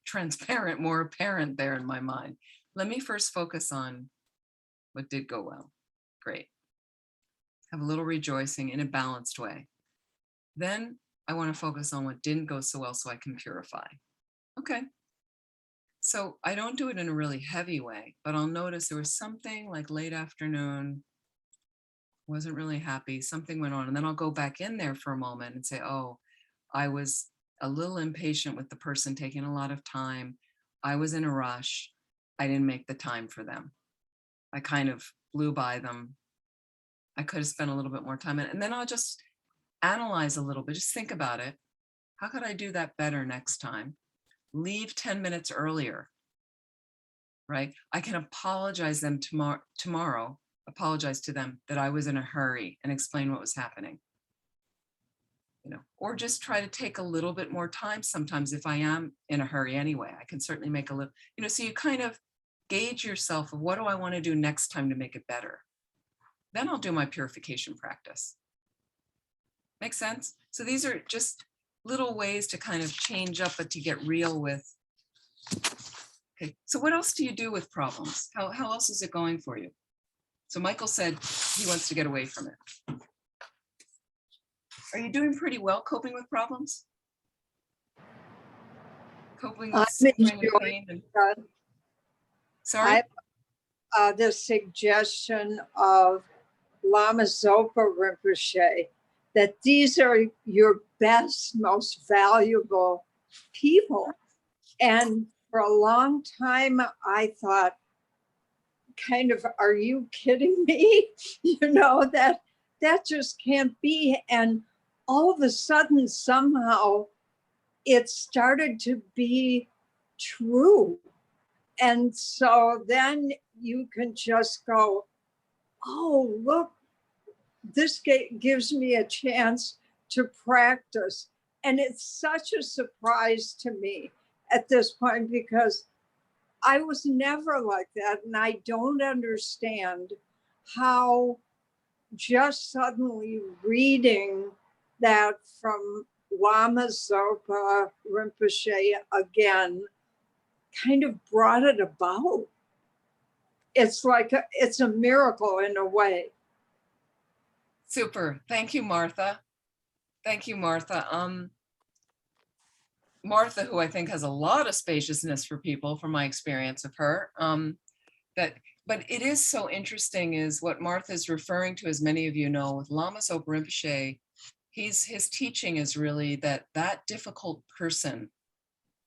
transparent, more apparent there in my mind. Let me first focus on what did go well. Great. have a little rejoicing in a balanced way. Then I want to focus on what didn't go so well so I can purify. Okay. So I don't do it in a really heavy way, but I'll notice there was something like late afternoon, wasn't really happy, something went on. And then I'll go back in there for a moment and say, oh, I was a little impatient with the person taking a lot of time. I was in a rush. I didn't make the time for them. I kind of blew by them. I could have spent a little bit more time. And then I'll just analyze a little bit, just think about it. How could I do that better next time? Leave 10 minutes earlier, right? I can apologize them tomorrow, apologize to them that I was in a hurry and explain what was happening. You know, or just try to take a little bit more time sometimes if I am in a hurry anyway. I can certainly make a little, you know, so you kind of gauge yourself of what do I want to do next time to make it better. Then I'll do my purification practice. Make sense? So these are just little ways to kind of change up, but to get real with. Okay, so what else do you do with problems? How else is it going for you? So Michael said he wants to get away from it. Are you doing pretty well coping with problems? Coping with I'm suffering and enjoying pain? And, that. sorry? The suggestion of Lama Zopa Rinpoche, that these are your best, most valuable people. And for a long time, I thought, kind of, are you kidding me? You know, that just can't be. And all of a sudden, somehow, it started to be true. And so then you can just go, oh, look, this gives me a chance to practice. And it's such a surprise to me at this point, because I was never like that. And I don't understand how just suddenly reading that from Lama Zopa Rinpoche again kind of brought it about. It's like it's a miracle in a way. Super. Thank you, Martha. Thank you, Martha. Martha, who I think has a lot of spaciousness for people from my experience of her, but it is so interesting is what Martha is referring to, as many of you know, with Lama Zopa Rinpoche, his teaching is really that difficult person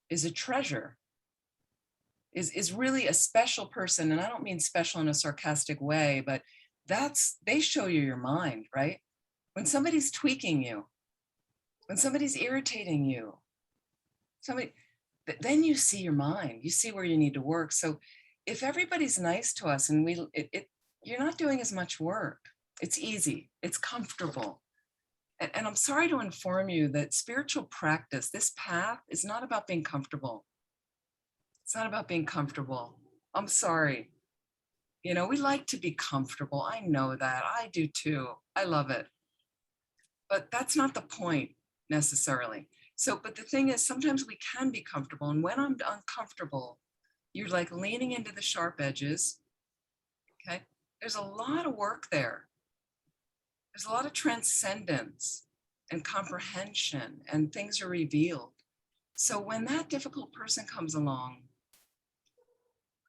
is a treasure, is really a special person. And I don't mean special in a sarcastic way, but they show you your mind, right? When somebody's tweaking you, when somebody's irritating you, then you see your mind, you see where you need to work. So if everybody's nice to us and you're not doing as much work, it's easy, it's comfortable. And I'm sorry to inform you that spiritual practice, this path, is not about being comfortable. It's not about being comfortable. I'm sorry. You know, we like to be comfortable. I know that. I do too. I love it. But that's not the point necessarily. So, but the thing is, sometimes we can be comfortable. And when I'm uncomfortable, you're like leaning into the sharp edges. Okay. There's a lot of work there. There's a lot of transcendence and comprehension, and things are revealed. So when that difficult person comes along,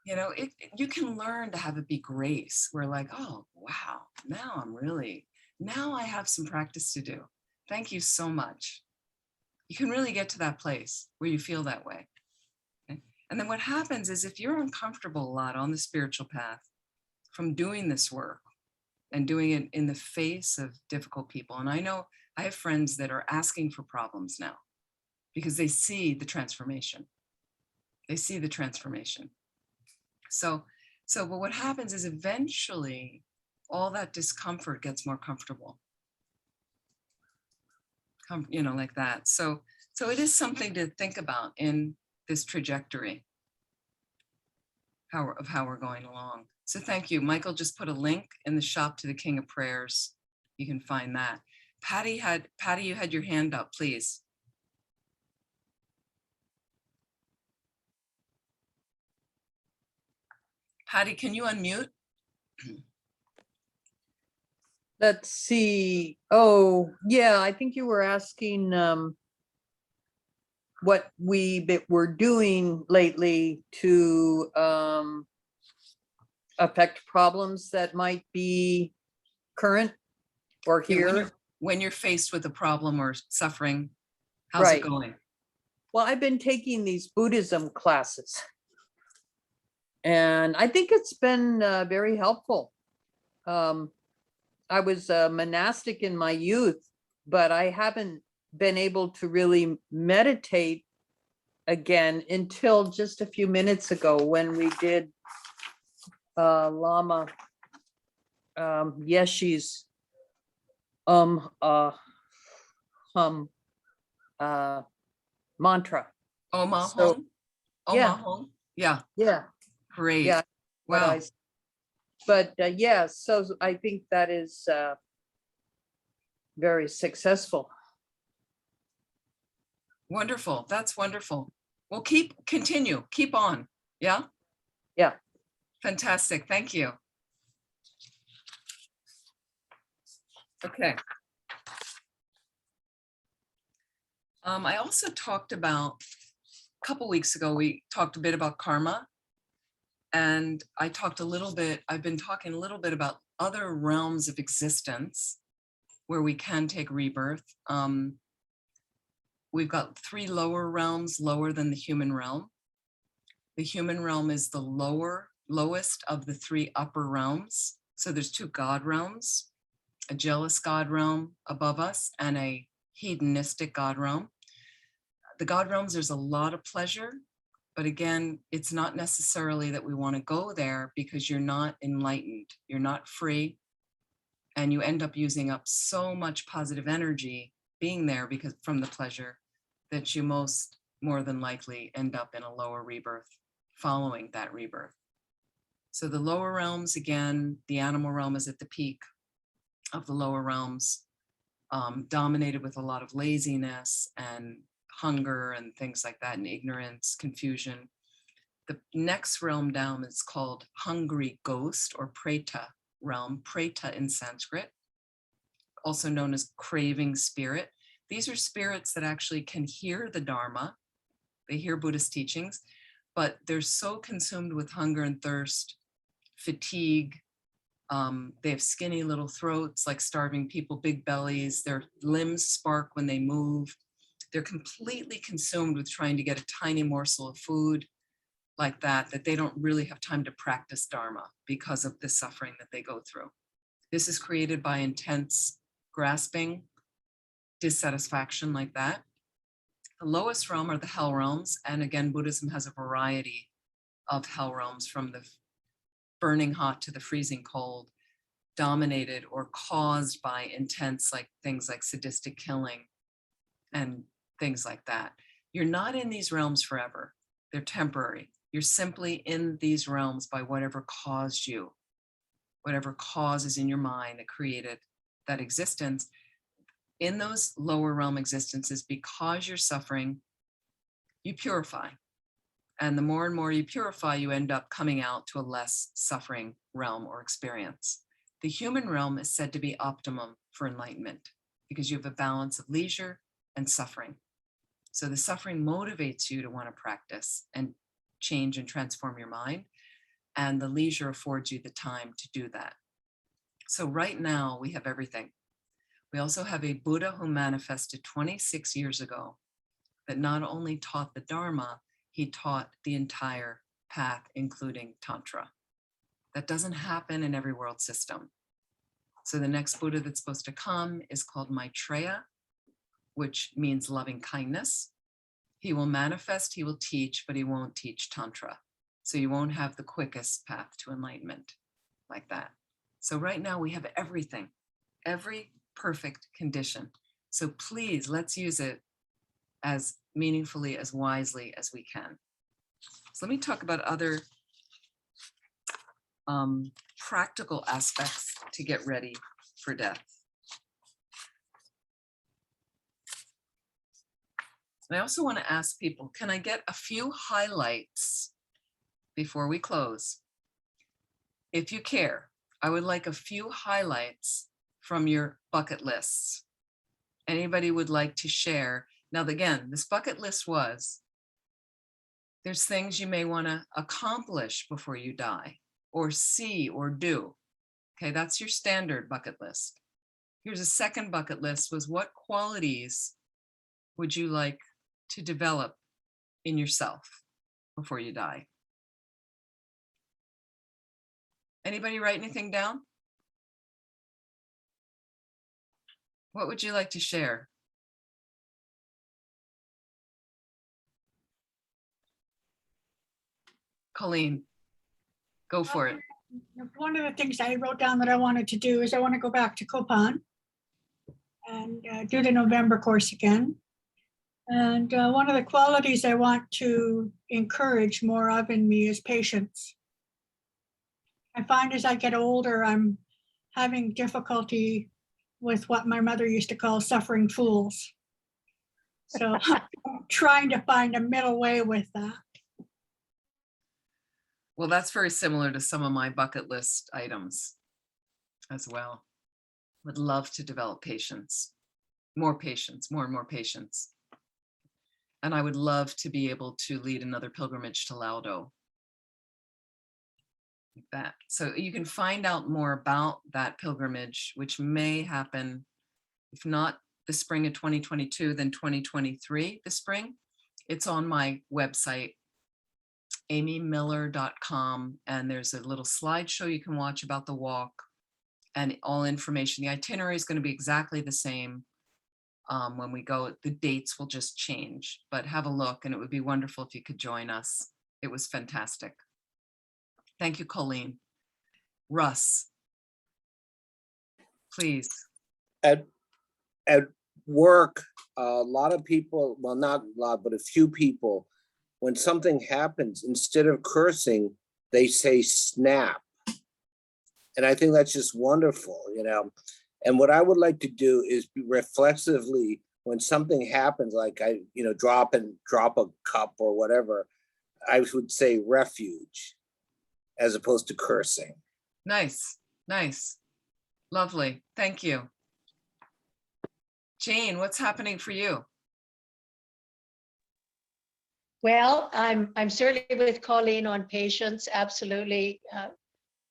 you know, you can learn to have it be grace. We're like, oh, wow, now I have some practice to do. Thank you so much. You can really get to that place where you feel that way. Okay? And then what happens is, if you're uncomfortable a lot on the spiritual path from doing this work and doing it in the face of difficult people, and I know I have friends that are asking for problems now because they see the transformation. They see the transformation. So but what happens is eventually all that discomfort gets more comfortable. You know, like that. So it is something to think about in this trajectory of how we're going along. So thank you. Michael just put a link in the shop to the King of Prayers. You can find that. Patty, you had your hand up, please. Patty, can you unmute? Let's see. Oh, yeah, I think you were asking what were doing lately to affect problems that might be current or Yeah, here. when you're faced with a problem or suffering, how's Right. it going? Well, I've been taking these Buddhism classes, and I think it's been very helpful. I was monastic in my youth, but I haven't been able to really meditate again until just a few minutes ago when we did Lama Yeshi's um uh hum mantra. Oma So home? Oma yeah, home? Yeah, yeah, great. yeah. What Wow, I but yeah, so I think that is very successful. wonderful. That's wonderful. Well, continue, keep on. Yeah, Yeah. fantastic. Thank you. Okay. I also talked about, a couple weeks ago, we talked a bit about karma. And I talked a little bit, I've been talking a little bit about other realms of existence where we can take rebirth. We've got 3 lower realms, lower than the human realm. The human realm is the lowest of the 3 upper realms. So there's 2 God realms, a jealous God realm above us and a hedonistic God realm. The God realms, there's a lot of pleasure, but again, it's not necessarily that we want to go there because you're not enlightened, you're not free, and you end up using up so much positive energy being there because from the pleasure that you more than likely end up in a lower rebirth following that rebirth. So the lower realms, again, the animal realm is at the peak of the lower realms, dominated with a lot of laziness and hunger and things like that, and ignorance, confusion. The next realm down is called hungry ghost or preta realm, preta in Sanskrit, also known as craving spirit. These are spirits that actually can hear the Dharma, they hear Buddhist teachings, but they're so consumed with hunger and thirst, fatigue. They have skinny little throats like starving people, big bellies, their limbs spark when they move. They're completely consumed with trying to get a tiny morsel of food like that they don't really have time to practice Dharma because of the suffering that they go through. This is created by intense grasping, dissatisfaction like that. The lowest realm are the hell realms. And again, Buddhism has a variety of hell realms, from the burning hot to the freezing cold, dominated or caused by intense things like sadistic killing and things like that. You're not in these realms forever. They're temporary. You're simply in these realms by whatever caused you, whatever cause is in your mind that created that existence. In those lower realm existences, because you're suffering, you purify. And the more and more you purify, you end up coming out to a less suffering realm or experience. The human realm is said to be optimum for enlightenment because you have a balance of leisure and suffering. So the suffering motivates you to want to practice and change and transform your mind. And the leisure affords you the time to do that. So right now we have everything. We also have a Buddha who manifested 26 years ago that not only taught the Dharma, he taught the entire path, including Tantra. That doesn't happen in every world system. So the next Buddha that's supposed to come is called Maitreya, which means loving kindness. He will manifest, he will teach, but he won't teach Tantra. So you won't have the quickest path to enlightenment like that. So right now we have everything, every perfect condition. So please, let's use it as meaningfully, as wisely as we can. So let me talk about other practical aspects to get ready for death. And I also want to ask people, can I get a few highlights before we close? If you care, I would like a few highlights from your bucket lists? Anybody would like to share? Now, again, this bucket list was, there's things you may want to accomplish before you die, or see or do. Okay, that's your standard bucket list. Here's a second bucket list, was what qualities would you like to develop in yourself before you die? Anybody write anything down? What would you like to share? Colleen, go for it. One of the things I wrote down that I wanted to do is I want to go back to Copan and do the November course again. And one of the qualities I want to encourage more of in me is patience. I find as I get older, I'm having difficulty with what my mother used to call suffering fools. So I'm trying to find a middle way with that. Well, that's very similar to some of my bucket list items as well. Would love to develop patience, more and more patience. And I would love to be able to lead another pilgrimage to Laudo. Like that. So you can find out more about that pilgrimage, which may happen, if not the spring of 2022, then 2023, the spring. It's on my website, amymiller.com, and there's a little slideshow you can watch about the walk and all information. The itinerary is going to be exactly the same when we go. The dates will just change, but have a look, and it would be wonderful if you could join us. It was fantastic. Thank you, Colleen. Russ, please. At work, a lot of people, well, not a lot, but a few people, when something happens, instead of cursing, they say snap. And I think that's just wonderful, you know. And what I would like to do is reflexively, when something happens, like I, you know, drop a cup or whatever, I would say refuge as opposed to cursing. Nice, nice. Lovely. Thank you. Jane, what's happening for you? Well, I'm certainly with Colleen on patience, absolutely.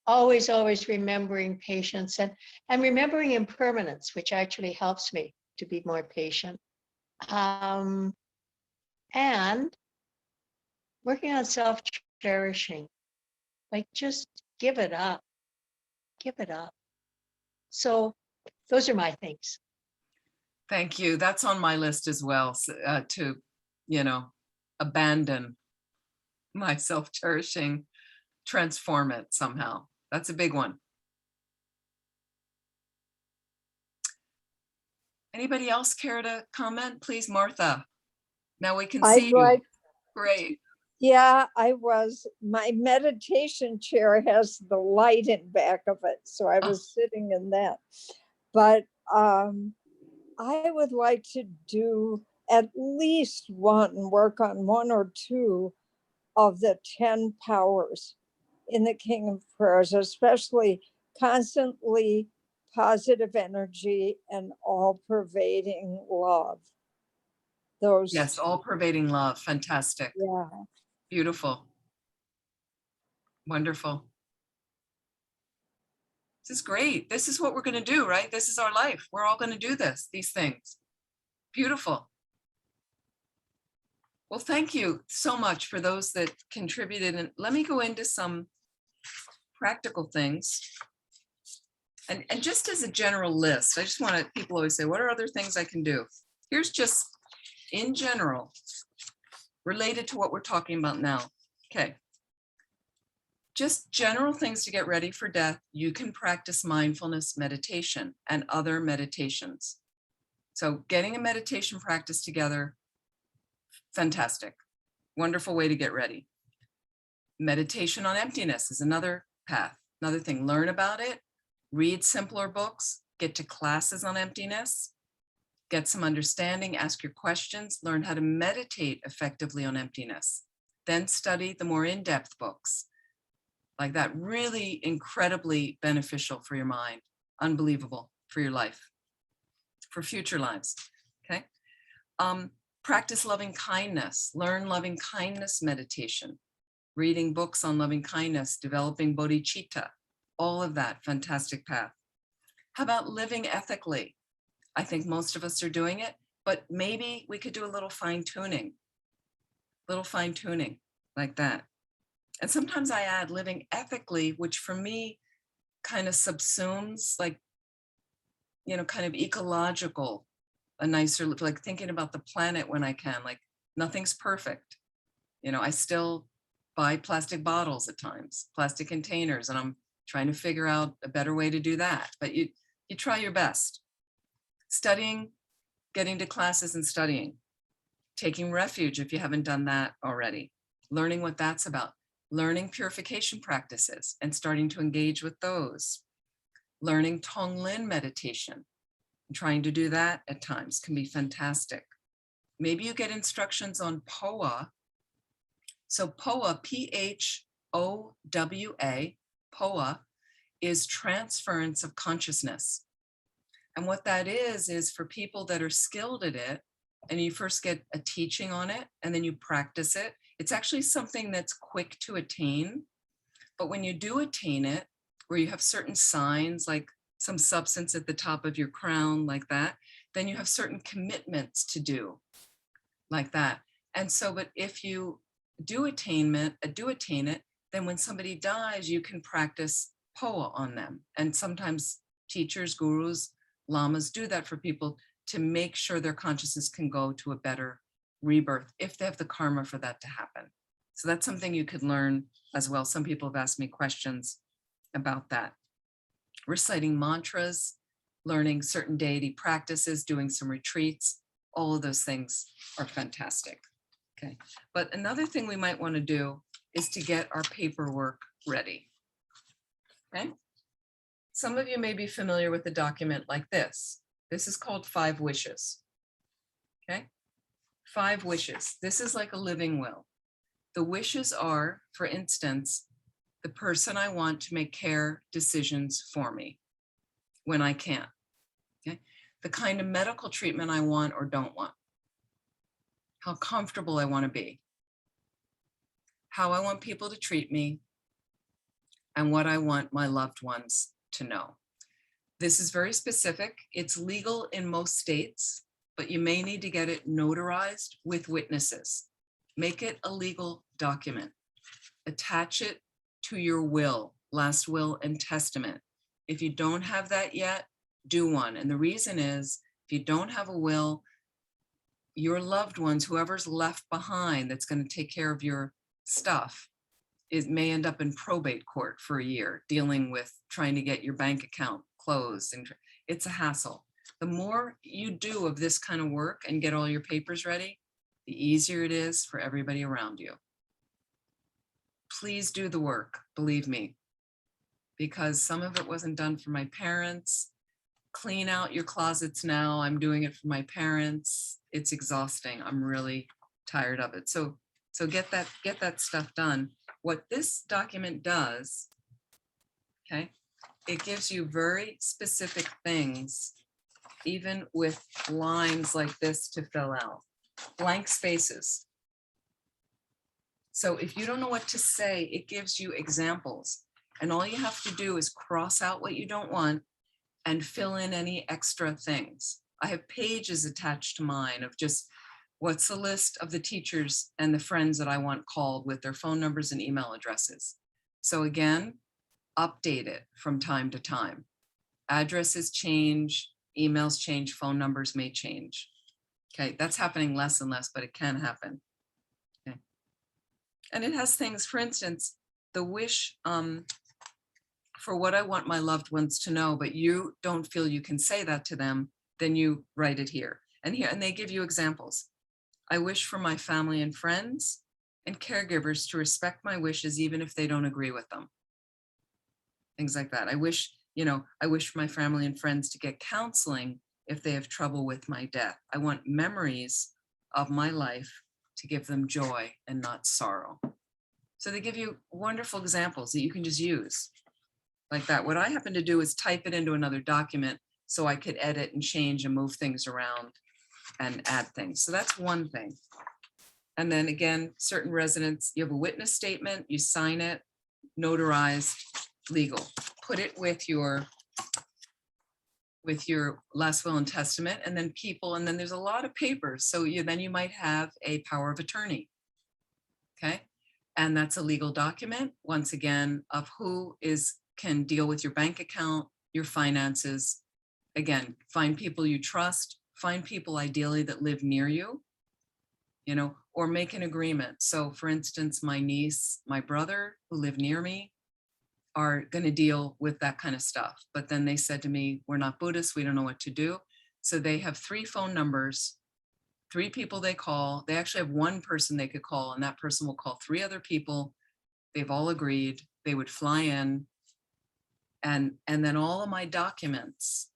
Always remembering patience and remembering impermanence, which actually helps me to be more patient. And working on self-cherishing, like just give it up. So those are my things. Thank you. That's on my list as well, to, you know, abandon my self-cherishing, transform it somehow. That's a big one. Anybody else care to comment? Please, Martha. Now we can see you. Great. Yeah, my meditation chair has the light in back of it, so I was sitting in that. But I would like to do at least work on one or two of the 10 powers in the King of Prayers, especially constantly positive energy and all-pervading love. Those, Yes, all-pervading love. Fantastic. yeah. Beautiful. Wonderful. This is great. This is what we're going to do, right? This is our life. We're all going to do these things. Beautiful. Well, thank you so much for those that contributed. And let me go into some practical things. And just as a general list, I just want to, people always say, what are other things I can do? Here's just in general, related to what we're talking about now. Okay. Just general things to get ready for death. You can practice mindfulness meditation and other meditations. So getting a meditation practice together, fantastic. Wonderful way to get ready. Meditation on emptiness is another path, another thing. Learn about it, read simpler books, get to classes on emptiness, get some understanding, ask your questions, learn how to meditate effectively on emptiness, then study the more in-depth books. Like that, really incredibly beneficial for your mind. Unbelievable. for your life, for future lives, okay? Practice loving kindness, learn loving kindness meditation, reading books on loving kindness, developing bodhicitta, all of that, fantastic path. How about living ethically? I think most of us are doing it, but maybe we could do a little fine tuning like that. And sometimes I add living ethically, which for me kind of subsumes like, you know, kind of ecological, a nicer, like thinking about the planet when I can, like nothing's perfect. You know, I still buy plastic bottles at times, plastic containers, and I'm trying to figure out a better way to do that. But you try your best. Studying, getting to classes and studying, taking refuge if you haven't done that already, learning what that's about, learning purification practices and starting to engage with those, learning Tonglen meditation, trying to do that at times can be fantastic. Maybe you get instructions on POA. So POA, P-H-O-W-A, POA is transference of consciousness. And what that is for people that are skilled at it, and you first get a teaching on it, and then you practice it. It's actually something that's quick to attain. But when you do attain it, where you have certain signs, like some substance at the top of your crown, like that, then you have certain commitments to do, like that. And so, but if you do attain it, then when somebody dies, you can practice POA on them. And sometimes teachers, gurus, lamas do that for people to make sure their consciousness can go to a better rebirth if they have the karma for that to happen. So that's something you could learn as well. Some people have asked me questions about that. Reciting mantras, learning certain deity practices, doing some retreats, all of those things are fantastic. Okay, but another thing we might want to do is to get our paperwork ready. Okay, some of you may be familiar with a document like this. This is called 5 wishes. Okay, 5 wishes. This is like a living will. The wishes are, for instance, the person I want to make care decisions for me when I can't. Okay, the kind of medical treatment I want or don't want. How comfortable I want to be. How I want people to treat me, and what I want my loved ones to know. This is very specific. It's legal in most states, but you may need to get it notarized with witnesses. Make it a legal document. Attach it to your will, last will and testament. If you don't have that yet, do one. And the reason is, if you don't have a will, your loved ones, whoever's left behind that's going to take care of your stuff, it may end up in probate court for a year, dealing with trying to get your bank account closed. And it's a hassle. The more you do of this kind of work and get all your papers ready, the easier it is for everybody around you. Please do the work, believe me, because some of it wasn't done for my parents. Clean out your closets now. I'm doing it for my parents. It's exhausting. I'm really tired of it. So get that stuff done. What this document does, okay, it gives you very specific things, even with lines like this to fill out, blank spaces. So if you don't know what to say, it gives you examples. And all you have to do is cross out what you don't want and fill in any extra things. I have pages attached to mine of just what's the list of the teachers and the friends that I want called with their phone numbers and email addresses. So again, update it from time to time. Addresses change, emails change, phone numbers may change. Okay, that's happening less and less, but it can happen. Okay. And it has things, for instance, the wish for what I want my loved ones to know, but you don't feel you can say that to them, then you write it here. And they give you examples. I wish for my family and friends and caregivers to respect my wishes, even if they don't agree with them. Things like that. I wish for my family and friends to get counseling if they have trouble with my death. I want memories of my life to give them joy and not sorrow. So they give you wonderful examples that you can just use like that. What I happen to do is type it into another document so I could edit and change and move things around and add things. So that's one thing. And then again, certain residents, you have a witness statement, you sign it, notarized, legal. Put it with your last will and testament, and then and then there's a lot of papers. So then you might have a power of attorney. Okay. And that's a legal document, once again, of who can deal with your bank account, your finances. Again, find people you trust, find people ideally that live near you, or make an agreement. So for instance, my niece, my brother who live near me are going to deal with that kind of stuff. But then they said to me, we're not Buddhists, we don't know what to do. So they have 3 phone numbers, 3 people they call. They actually have 1 person they could call, and that person will call 3 other people. They've all agreed. They would fly in. And then all of my documents,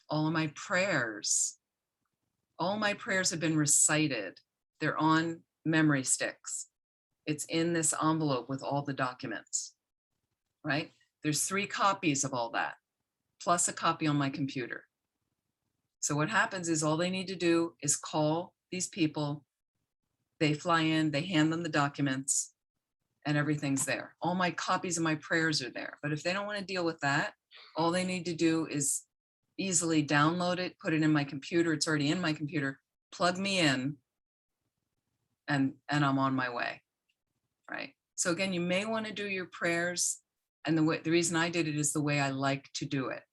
all of my prayers have been recited. They're on memory sticks. It's in this envelope with all the documents, right? There's 3 copies of all that, plus a copy on my computer. So what happens is all they need to do is call these people. They fly in, they hand them the documents, and everything's there. All my copies of my prayers are there. But if they don't want to deal with that, all they need to do is easily download it, put it in my computer. It's already in my computer, plug me in, and I'm on my way, right? So again, you may want to do your prayers. And the reason I did it is the way I like to do it.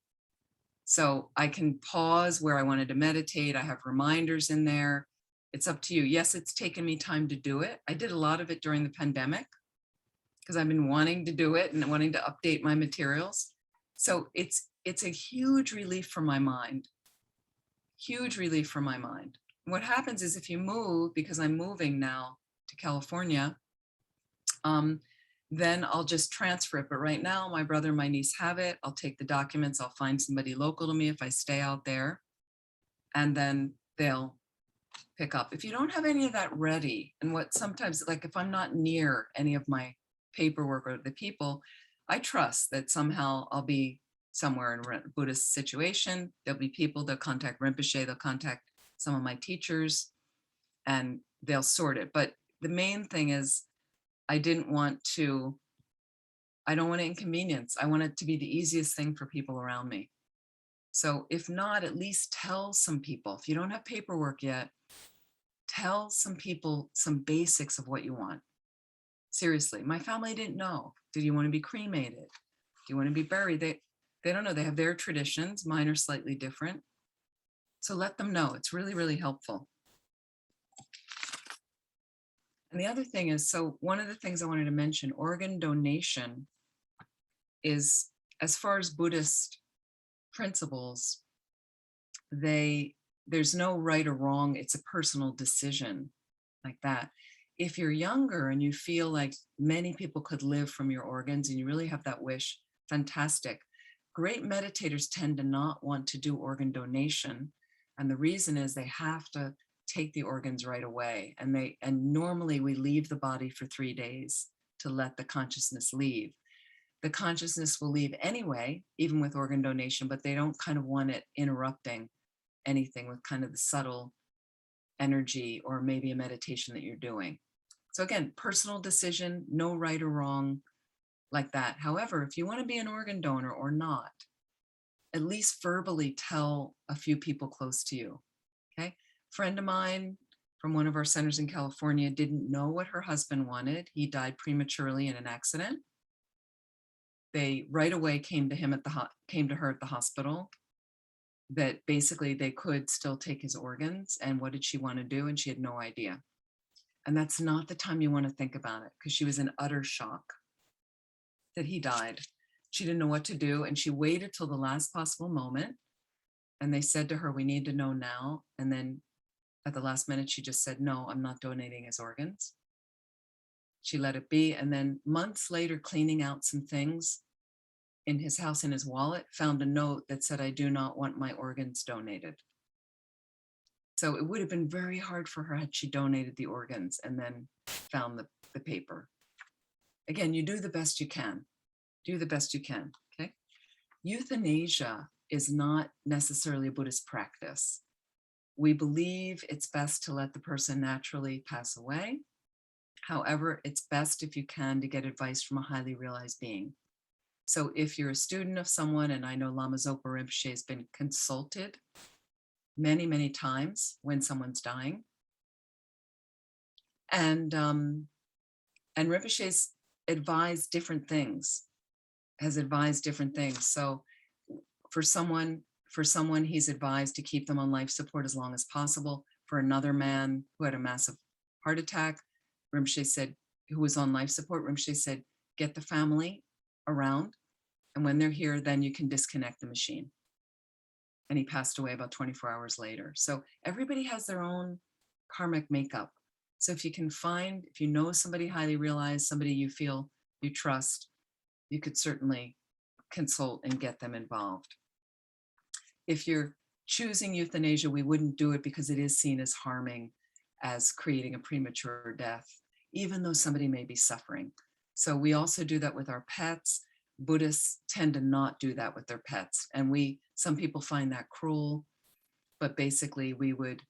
So I can pause where I wanted to meditate. I have reminders in there. It's up to you. Yes, it's taken me time to do it. I did a lot of it during the pandemic because I've been wanting to do it and wanting to update my materials. So it's a huge relief for my mind. Huge relief for my mind. What happens is if you move, because I'm moving now to California, then I'll just transfer it. But right now, my brother and my niece have it. I'll take the documents. I'll find somebody local to me if I stay out there, and then they'll pick up. If you don't have any of that ready, and what sometimes, like if I'm not near any of my paperwork or the people, I trust that somehow I'll be somewhere in a Buddhist situation. There'll be people that contact Rinpoche, they'll contact some of my teachers, and they'll sort it. But the main thing is, I don't want to inconvenience. I want it to be the easiest thing for people around me. So if not, at least tell some people. If you don't have paperwork yet, tell some people some basics of what you want. Seriously, my family didn't know. Did you want to be cremated? Do you want to be buried? They don't know. They have their traditions. Mine are slightly different. So let them know. It's really, really helpful. And the other thing is, so one of the things I wanted to mention, organ donation is, as far as Buddhist principles, there's no right or wrong. It's a personal decision like that. If you're younger and you feel like many people could live from your organs and you really have that wish, fantastic. Great meditators tend to not want to do organ donation. And the reason is they have to take the organs right away. And normally we leave the body for 3 days to let the consciousness leave. The consciousness will leave anyway, even with organ donation, but they don't kind of want it interrupting anything with kind of the subtle energy or maybe a meditation that you're doing. So again, personal decision, no right or wrong like that. However, if you want to be an organ donor or not, at least verbally tell a few people close to you. Okay. Friend of mine from one of our centers in California didn't know what her husband wanted. He died prematurely in an accident. They right away came to her at the hospital, that basically they could still take his organs. And what did she want to do? And she had no idea. And that's not the time you want to think about it, because she was in utter shock that he died. She didn't know what to do. And she waited till the last possible moment. And they said to her, we need to know now. And then at the last minute, she just said, no, I'm not donating his organs. She let it be. And then months later, cleaning out some things in his house, in his wallet, found a note that said, I do not want my organs donated. So it would have been very hard for her had she donated the organs and then found the paper. Again, you do the best you can. Do the best you can, okay? Euthanasia is not necessarily a Buddhist practice. We believe it's best to let the person naturally pass away. However, it's best if you can to get advice from a highly realized being. So if you're a student of someone, and I know Lama Zopa Rinpoche has been consulted many, many times when someone's dying. And Rinpoche's advised different things, has advised different things. So for someone, he's advised to keep them on life support as long as possible. For another man who had a massive heart attack, Rinpoche said, who was on life support, Rinpoche said, get the family around. And when they're here, then you can disconnect the machine. And he passed away about 24 hours later. So everybody has their own karmic makeup. So if you can find, if you know somebody highly realized, somebody you feel you trust, you could certainly consult and get them involved. If you're choosing euthanasia, we wouldn't do it because it is seen as harming, as creating a premature death, even though somebody may be suffering. So we also do that with our pets. Buddhists tend to not do that with their pets. And some people find that cruel, but basically we would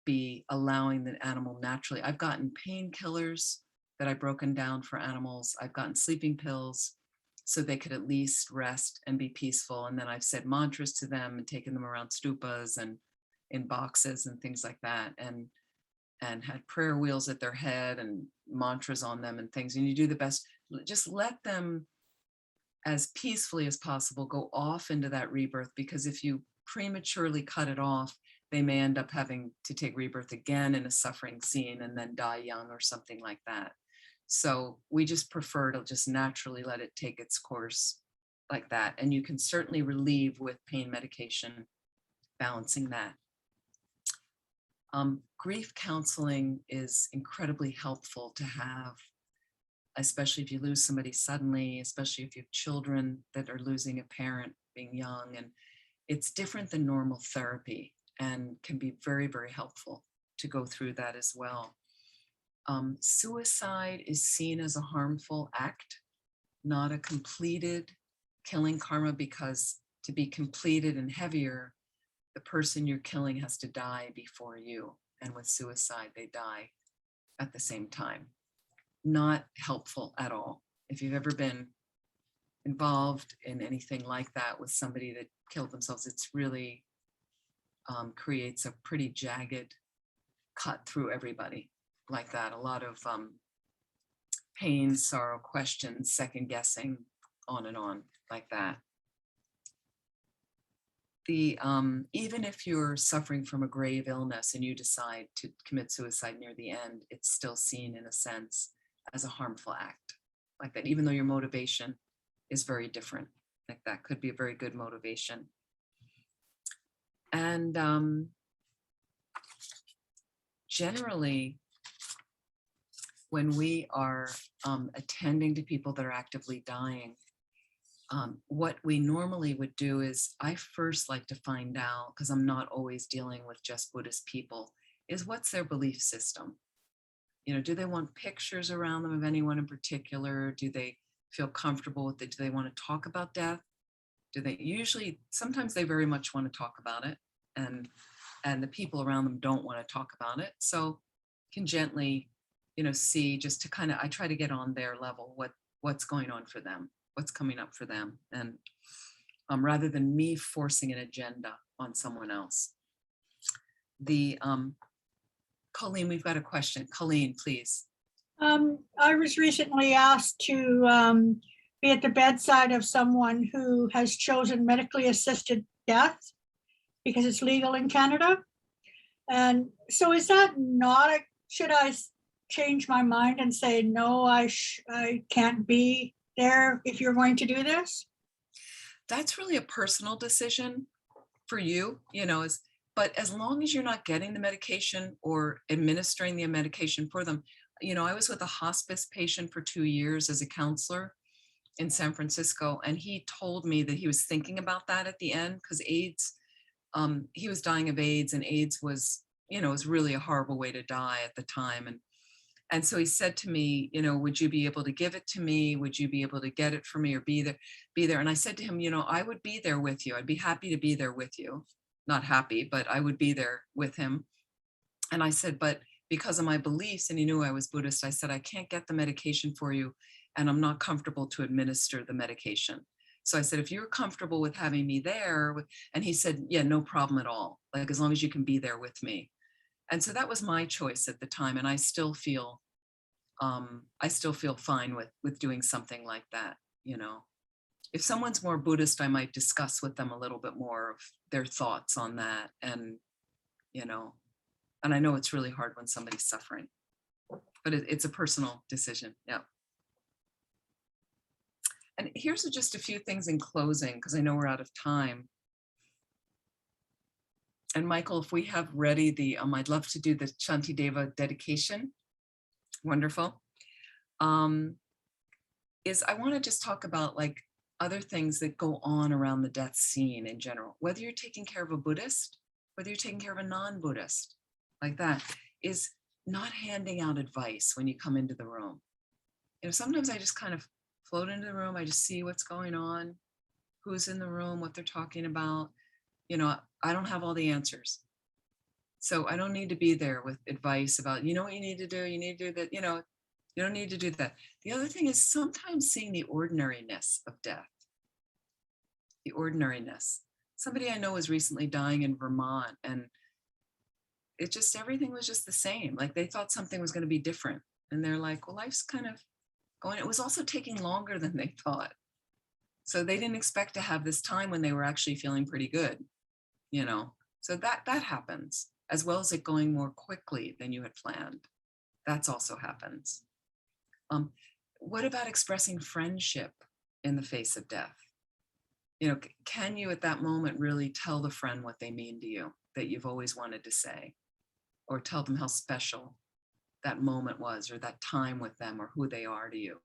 be allowing the animal naturally. I've gotten painkillers that I've broken down for animals. I've gotten sleeping pills so they could at least rest and be peaceful. And then I've said mantras to them and taken them around stupas and in boxes and things like that. And had prayer wheels at their head and mantras on them and things. And you do the best, just let them as peacefully as possible go off into that rebirth, because if you prematurely cut it off, they may end up having to take rebirth again in a suffering scene and then die young or something like that. So we just prefer to just naturally let it take its course like that. And you can certainly relieve with pain medication, balancing that. Grief counseling is incredibly helpful to have, especially if you lose somebody suddenly, especially if you have children that are losing a parent being young. And it's different than normal therapy and can be very, very helpful to go through that as well. Suicide is seen as a harmful act, not a completed killing karma, because to be completed and heavier, the person you're killing has to die before you. And with suicide, they die at the same time. Not helpful at all. If you've ever been involved in anything like that with somebody that killed themselves, it's really creates a pretty jagged cut through everybody like that. A lot of pain, sorrow, questions, second guessing, on and on like that. Even if you're suffering from a grave illness and you decide to commit suicide near the end, it's still seen in a sense as a harmful act like that, even though your motivation is very different. Like that could be a very good motivation. And generally, when we are attending to people that are actively dying, what we normally would do is, I first like to find out, because I'm not always dealing with just Buddhist people, is what's their belief system? You know, do they want pictures around them of anyone in particular? Do they feel comfortable with it? Do they want to talk about death? Do they usually, sometimes they very much want to talk about it, and the people around them don't want to talk about it. So can gently, see, just to kind of, I try to get on their level, what's going on for them, what's coming up for them, and rather than me forcing an agenda on someone else. Colleen, we've got a question. Colleen, please. I was recently asked to be at the bedside of someone who has chosen medically assisted death because it's legal in Canada. And so is that not should I change my mind and say, no, I can't be there if you're going to do this? That's really a personal decision for you, but as long as you're not getting the medication or administering the medication for them. I was with a hospice patient for 2 years as a counselor in San Francisco, and he told me that he was thinking about that at the end, because AIDS, he was dying of AIDS, and AIDS was, was really a horrible way to die at the time. And so he said to me, you know, would you be able to give it to me? Would you be able to get it for me or be there? And I said to him, you know, I would be there with you. I'd be happy to be there with you. Not happy, but I would be there with him. And I said, but because of my beliefs, and he knew I was Buddhist, I said, I can't get the medication for you, and I'm not comfortable to administer the medication. So I said, if you're comfortable with having me there, and he said, yeah, no problem at all. Like, as long as you can be there with me. And so that was my choice at the time. And I still feel fine with doing something like that. You know, if someone's more Buddhist, I might discuss with them a little bit more of their thoughts on that. And, you know, and I know it's really hard when somebody's suffering, but it's a personal decision. Yeah. And here's just a few things in closing, because I know we're out of time. And Michael, if we have ready the, I'd love to do the Shantideva dedication. Wonderful. Is I want to just talk about like other things that go on around the death scene in general, whether you're taking care of a Buddhist, whether you're taking care of a non-Buddhist, like that, is not handing out advice when you come into the room. You know, sometimes I just kind of float into the room. I just see what's going on, who's in the room, what they're talking about. You know, I don't have all the answers. So I don't need to be there with advice about, you know what you need to do? You need to do that. You know, you don't need to do that. The other thing is sometimes seeing the ordinariness of death. The ordinariness. Somebody I know was recently dying in Vermont, and it just, everything was just the same. Like they thought something was going to be different. And they're like, well, life's kind of going. It was also taking longer than they thought. So they didn't expect to have this time when they were actually feeling pretty good, you know. So that happens, as well as it going more quickly than you had planned. That's also happens. What about expressing friendship in the face of death? You know, can you at that moment really tell the friend what they mean to you, that you've always wanted to say, or tell them how special that moment was, or that time with them, or who they are to you?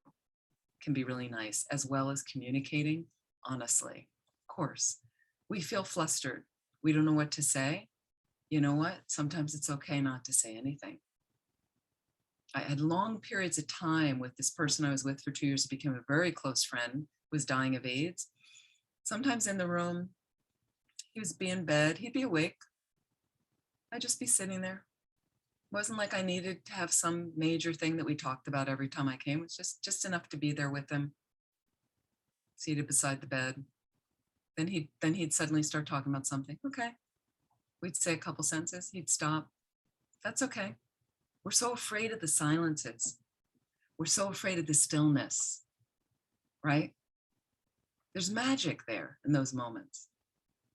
Can be really nice, as well as communicating honestly. Of course, we feel flustered. We don't know what to say. You know what? Sometimes it's okay not to say anything. I had long periods of time with this person I was with for 2 years, who became a very close friend, was dying of AIDS. Sometimes in the room, he would be in bed, he'd be awake. I'd just be sitting there. It wasn't like I needed to have some major thing that we talked about every time I came. It was just enough to be there with him, seated beside the bed. Then he'd suddenly start talking about something. Okay. We'd say a couple sentences, he'd stop. That's okay. We're so afraid of the silences. We're so afraid of the stillness, right? There's magic there in those moments.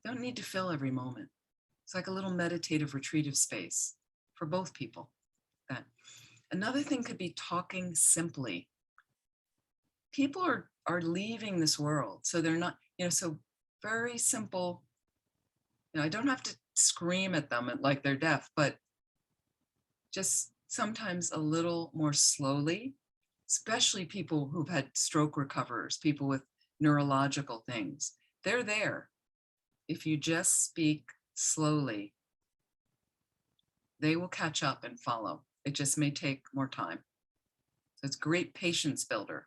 You don't need to fill every moment. It's like a little meditative retreat of space for both people. That. Another thing could be talking simply. People are leaving this world, so they're not, you know, so very simple. You know, I don't have to scream at them like they're deaf, but just sometimes a little more slowly, especially people who've had stroke recoverers, people with neurological things. They're there. If you just speak slowly, they will catch up and follow. It just may take more time. So it's a great patience builder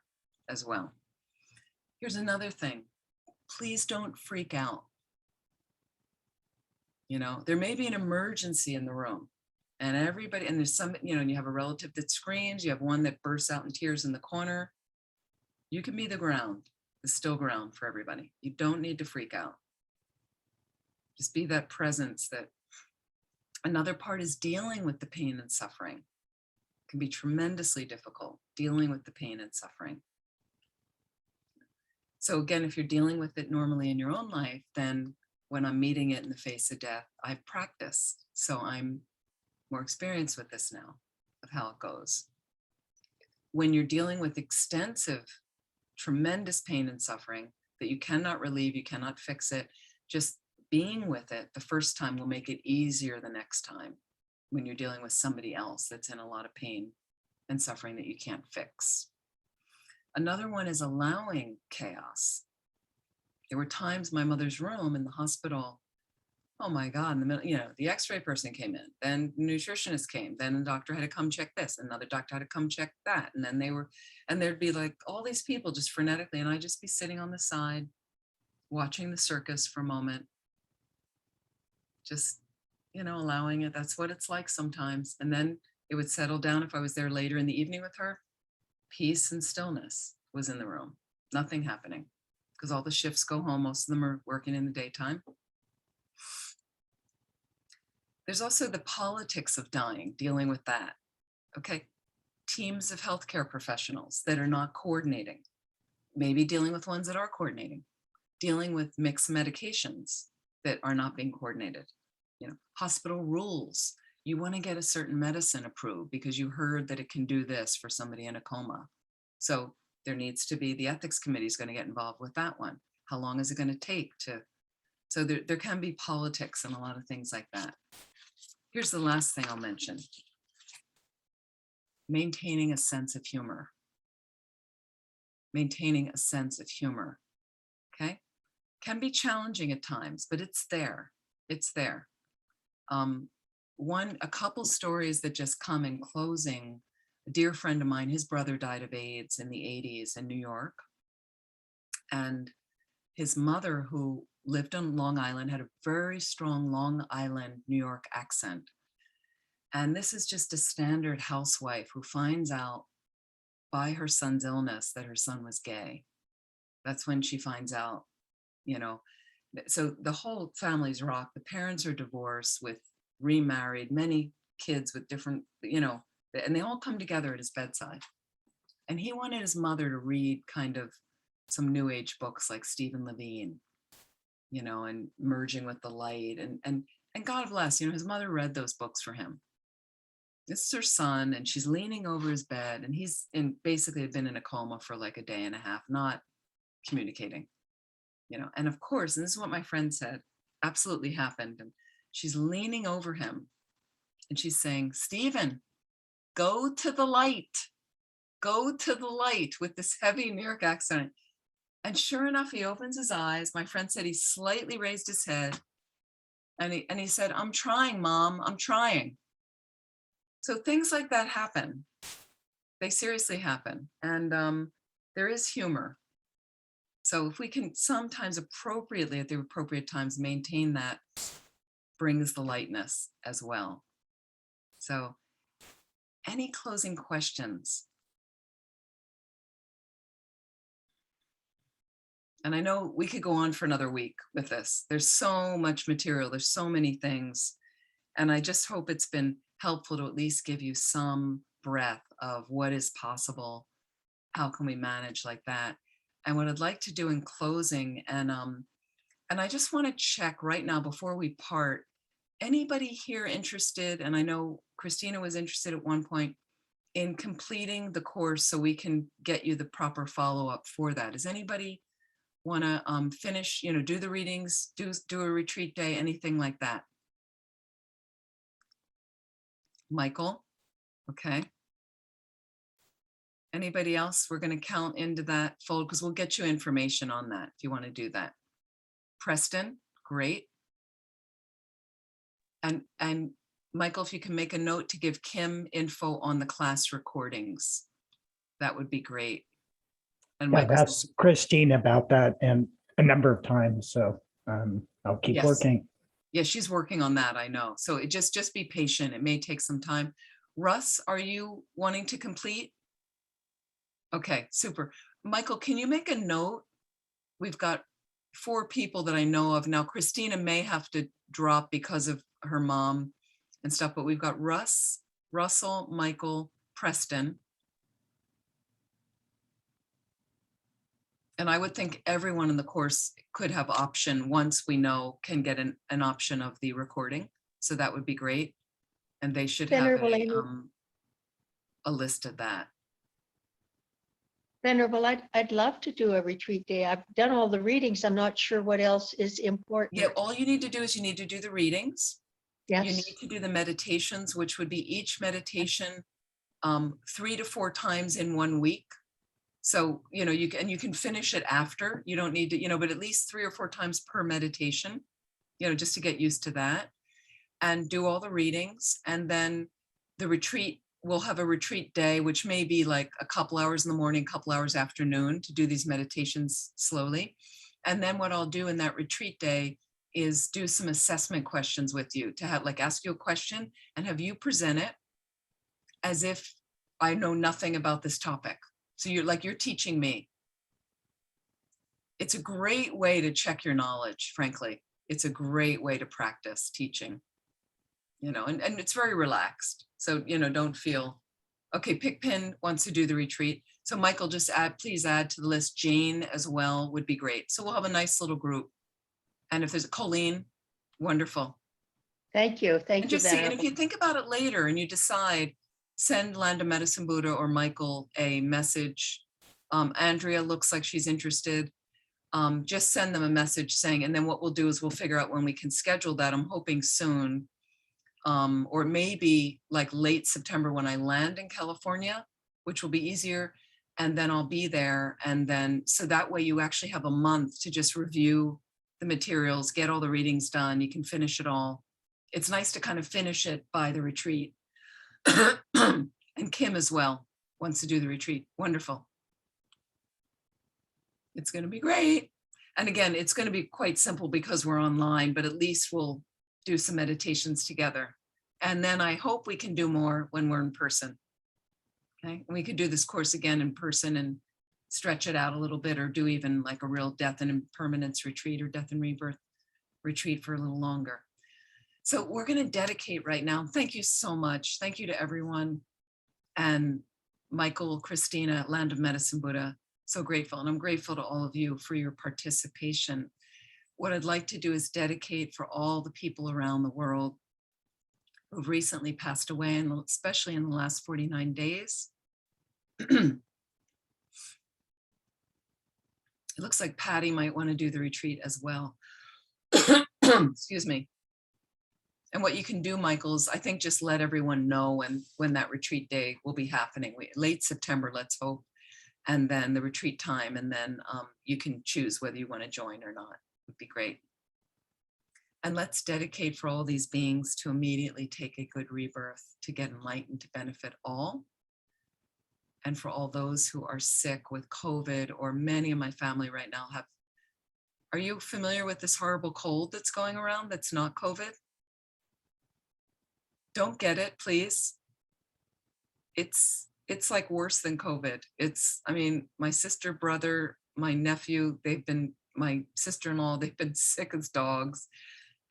as well. Here's another thing. Please don't freak out. You know, there may be an emergency in the room, and everybody, and there's some, you know, and you have a relative that screams, you have one that bursts out in tears in the corner. You can be the ground, the still ground for everybody. You don't need to freak out. Just be that presence. That another part is dealing with the pain and suffering. It can be tremendously difficult, dealing with the pain and suffering. So again, if you're dealing with it normally in your own life, then when I'm meeting it in the face of death, I've practiced. So I'm more experienced with this now, of how it goes. When you're dealing with extensive, tremendous pain and suffering that you cannot relieve, you cannot fix it, just being with it the first time will make it easier the next time, when you're dealing with somebody else that's in a lot of pain and suffering that you can't fix. Another one is allowing chaos. There were times in my mother's room in the hospital oh my God, in the middle, the x-ray person came in, then nutritionist came, then the doctor had to come check this, another doctor had to come check that. And then there'd be like all these people just frenetically, and I'd just be sitting on the side, watching the circus for a moment, just, allowing it. That's what it's like sometimes. And then it would settle down. If I was there later in the evening with her, peace and stillness was in the room, nothing happening, because all the shifts go home. Most of them are working in the daytime. There's also the politics of dying, dealing with that. Okay. Teams of healthcare professionals that are not coordinating, maybe dealing with ones that are coordinating, dealing with mixed medications that are not being coordinated. Hospital rules. You want to get a certain medicine approved because you heard that it can do this for somebody in a coma. So there needs to be, the ethics committee is going to get involved with that one. How long is it going to take to, so there can be politics and a lot of things like that. Here's the last thing I'll mention. Maintaining a sense of humor. Maintaining a sense of humor, okay? Can be challenging at times, but it's there. It's there. A couple stories that just come in closing. A dear friend of mine, his brother died of AIDS in the 80s in New York. And his mother, who lived on Long Island, had a very strong Long Island, New York accent. And this is just a standard housewife who finds out by her son's illness that her son was gay. That's when she finds out, so the whole family's rocked. The parents are divorced, with remarried, many kids with different, and they all come together at his bedside. And he wanted his mother to read kind of some new age books like Stephen Levine, and Merging with the Light, and God bless, his mother read those books for him. This is her son, and she's leaning over his bed, and he's basically had been in a coma for like a day and a half, not communicating, and of course, and this is what my friend said, absolutely happened. And she's leaning over him and she's saying, Stephen, go to the light, with this heavy New York accent. And sure enough, he opens his eyes. My friend said he slightly raised his head, and he said, I'm trying, Mom, I'm trying. So things like that happen. They seriously happen. And there is humor. So if we can sometimes appropriately, at the appropriate times, maintain that, brings the lightness as well. So any closing questions? And I know we could go on for another week with this. There's so much material. There's so many things. And I just hope it's been helpful to at least give you some breath of what is possible. How can we manage like that? And what I'd like to do in closing, and I just want to check right now before we part, anybody here interested, and I know Christina was interested at one point, in completing the course so we can get you the proper follow-up for that. Does anybody want to finish, do the readings, do a retreat day, anything like that? Michael? Okay. Anybody else? We're going to count into that fold because we'll get you information on that if you want to do that. Preston, great. And Michael, if you can make a note to give Kim info on the class recordings, that would be great. And Yeah, Michael's that's Christine about that and a number of times. So I'll keep Yes. working. Yeah, she's working on that, I know. So it just be patient. It may take some time. Russ, are you wanting to complete? Okay, super. Michael, can you make a note? We've got 4 people that I know of. Now, Christina may have to drop because of her mom and stuff, but we've got Russell, Michael, Preston. And I would think everyone in the course could have option once we know, can get an option of the recording. So that would be great. And they should have Venerable Amy. a list of that. Venerable, I'd love to do a retreat day. I've done all the readings. I'm not sure what else is important. Yeah, all you need to do is you need to do the readings. You Yes, need to do the meditations, which would be each meditation 3 to 4 times in 1 week. So, you can finish it after. You don't need to, but at least 3 or 4 times per meditation. just to get used to that, and do all the readings. And then the retreat, we'll have a retreat day, which may be like a couple hours in the morning, couple hours afternoon, to do these meditations slowly. And then what I'll do in that retreat day is do some assessment questions with you, to have like ask you a question and have you present it as if I know nothing about this topic. So you're teaching me. It's a great way to check your knowledge, frankly. It's a great way to practice teaching, and it's very relaxed. So, don't feel, okay, Pickpin wants to do the retreat. So Michael, please add to the list. Jane as well would be great. So we'll have a nice little group. And if there's a Colleen, wonderful. Thank you. And Thank you, just see, and if Venerable. you think about it later and you decide, send Land of Medicine Buddha or Michael a message. Andrea looks like she's interested. Just send them a message saying, and then what we'll do is we'll figure out when we can schedule that. I'm hoping soon, or maybe like late September when I land in California, which will be easier. And then I'll be there. And then, so that way you actually have a month to just review the materials, get all the readings done. You can finish it all. It's nice to kind of finish it by the retreat. And Kim as well wants to do the retreat. Wonderful. It's going to be great. And again, it's going to be quite simple because we're online, but at least we'll do some meditations together. And then I hope we can do more when we're in person. Okay. And we could do this course again in person and stretch it out a little bit, or do even like a real death and impermanence retreat or death and rebirth retreat for a little longer. So we're going to dedicate right now. Thank you so much. Thank you to everyone. And Michael, Christina, Land of Medicine Buddha, so grateful. And I'm grateful to all of you for your participation. What I'd like to do is dedicate for all the people around the world who've recently passed away, and especially in the last 49 days. It looks like Patty might want to do the retreat as well. Excuse me. And what you can do, Michael, is I think just let everyone know when that retreat day will be happening. Late September, let's hope. And then the retreat time, and then you can choose whether you want to join or not. Would be great. And let's dedicate for all these beings to immediately take a good rebirth, to get enlightened, to benefit all. And for all those who are sick with COVID, or many of my family right now have. Are you familiar with this horrible cold that's going around that's not COVID? Don't get it, please. It's like worse than COVID. I mean, my sister, brother, my nephew, my sister-in-law, they've been sick as dogs.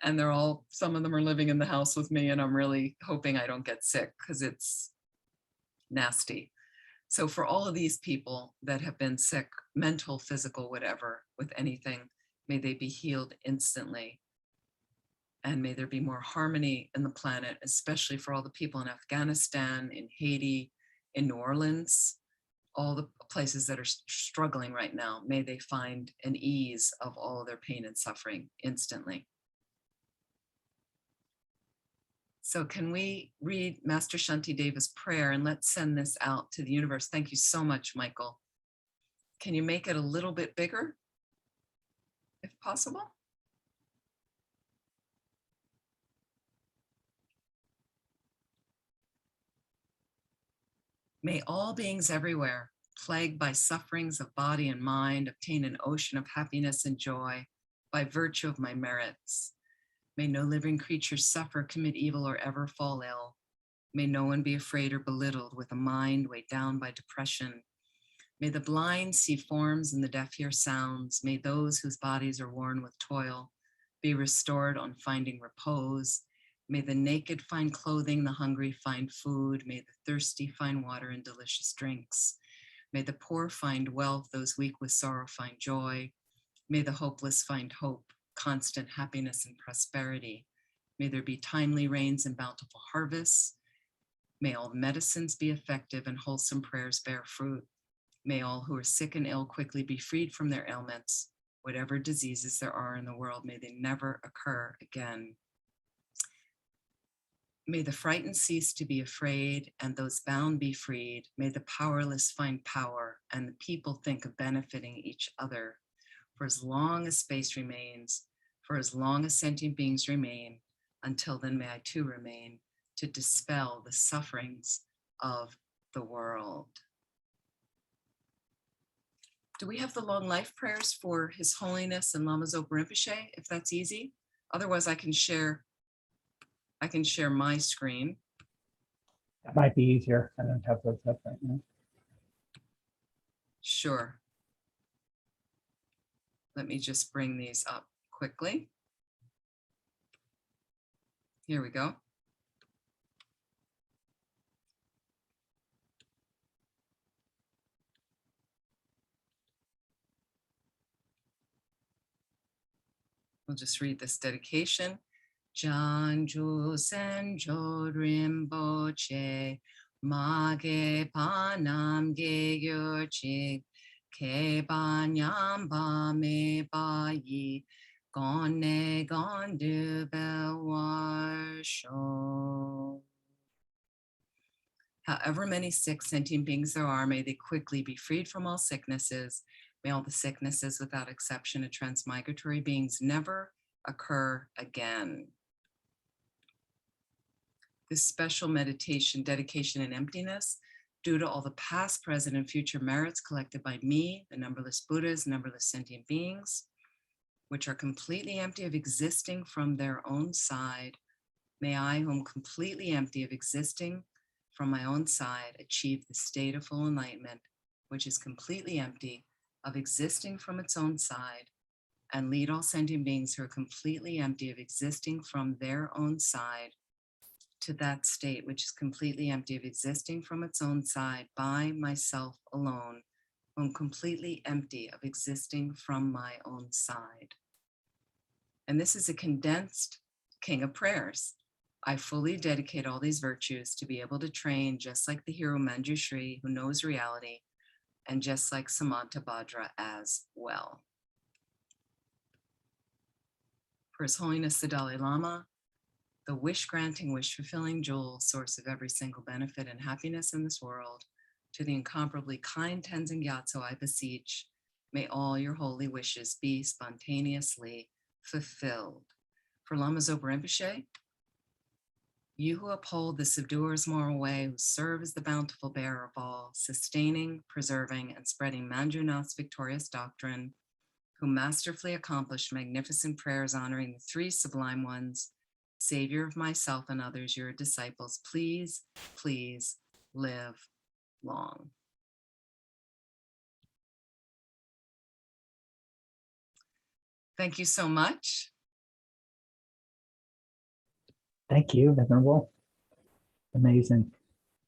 And some of them are living in the house with me, and I'm really hoping I don't get sick because it's nasty. So for all of these people that have been sick, mental, physical, whatever, with anything, may they be healed instantly. And may there be more harmony in the planet, especially for all the people in Afghanistan, in Haiti, in New Orleans, all the places that are struggling right now. May they find an ease of all of their pain and suffering instantly. So can we read Master Shantideva's prayer, and let's send this out to the universe. Thank you so much, Michael. Can you make it a little bit bigger, if possible? May all beings everywhere, plagued by sufferings of body and mind, obtain an ocean of happiness and joy by virtue of my merits. May no living creature suffer, commit evil, or ever fall ill. May no one be afraid or belittled with a mind weighed down by depression. May the blind see forms and the deaf hear sounds. May those whose bodies are worn with toil be restored on finding repose. May the naked find clothing, the hungry find food. May the thirsty find water and delicious drinks. May the poor find wealth, those weak with sorrow find joy. May the hopeless find hope, constant happiness and prosperity. May there be timely rains and bountiful harvests. May all medicines be effective and wholesome prayers bear fruit. May all who are sick and ill quickly be freed from their ailments. Whatever diseases there are in the world, may they never occur again. May the frightened cease to be afraid, and those bound be freed. May the powerless find power, and the people think of benefiting each other. For as long as space remains, For as long as sentient beings remain, until then may I too remain, to dispel the sufferings of the world. Do we have the long life prayers for His Holiness and Lama Zopa Rinpoche, if that's easy? Otherwise, I can share my screen. That might be easier. I don't have those up right now. Sure. Let me just bring these up quickly. Here we go. We'll just read this dedication. Janju Senjo Rinpoche, Mage Panam Ge Yorchik, Ke Banyam Ba Me Ba Yi, Gone Gondu Bewarsho. However many sick sentient beings there are, may they quickly be freed from all sicknesses. May all the sicknesses without exception of transmigratory beings never occur again. This special meditation, dedication, and emptiness, due to all the past, present, and future merits collected by me, the numberless Buddhas, numberless sentient beings, which are completely empty of existing from their own side, may I, who am completely empty of existing from my own side, achieve the state of full enlightenment, which is completely empty of existing from its own side, and lead all sentient beings who are completely empty of existing from their own side to that state which is completely empty of existing from its own side by myself alone, who am completely empty of existing from my own side. And this is a condensed King of Prayers. I fully dedicate all these virtues to be able to train just like the hero Manjushri, who knows reality, and just like Samanta Bhadra as well. For His Holiness the Dalai Lama, the wish-granting, wish-fulfilling jewel, source of every single benefit and happiness in this world, to the incomparably kind Tenzin Gyatso I beseech, may all your holy wishes be spontaneously fulfilled. For Lama Zopa Rinpoche, you who uphold the subduer's moral way, who serve as the bountiful bearer of all, sustaining, preserving, and spreading Manjunath's victorious doctrine, who masterfully accomplished magnificent prayers honoring the three sublime ones, Savior of myself and others, your disciples, please, please live long. Thank you so much. Thank you, Venerable. Amazing.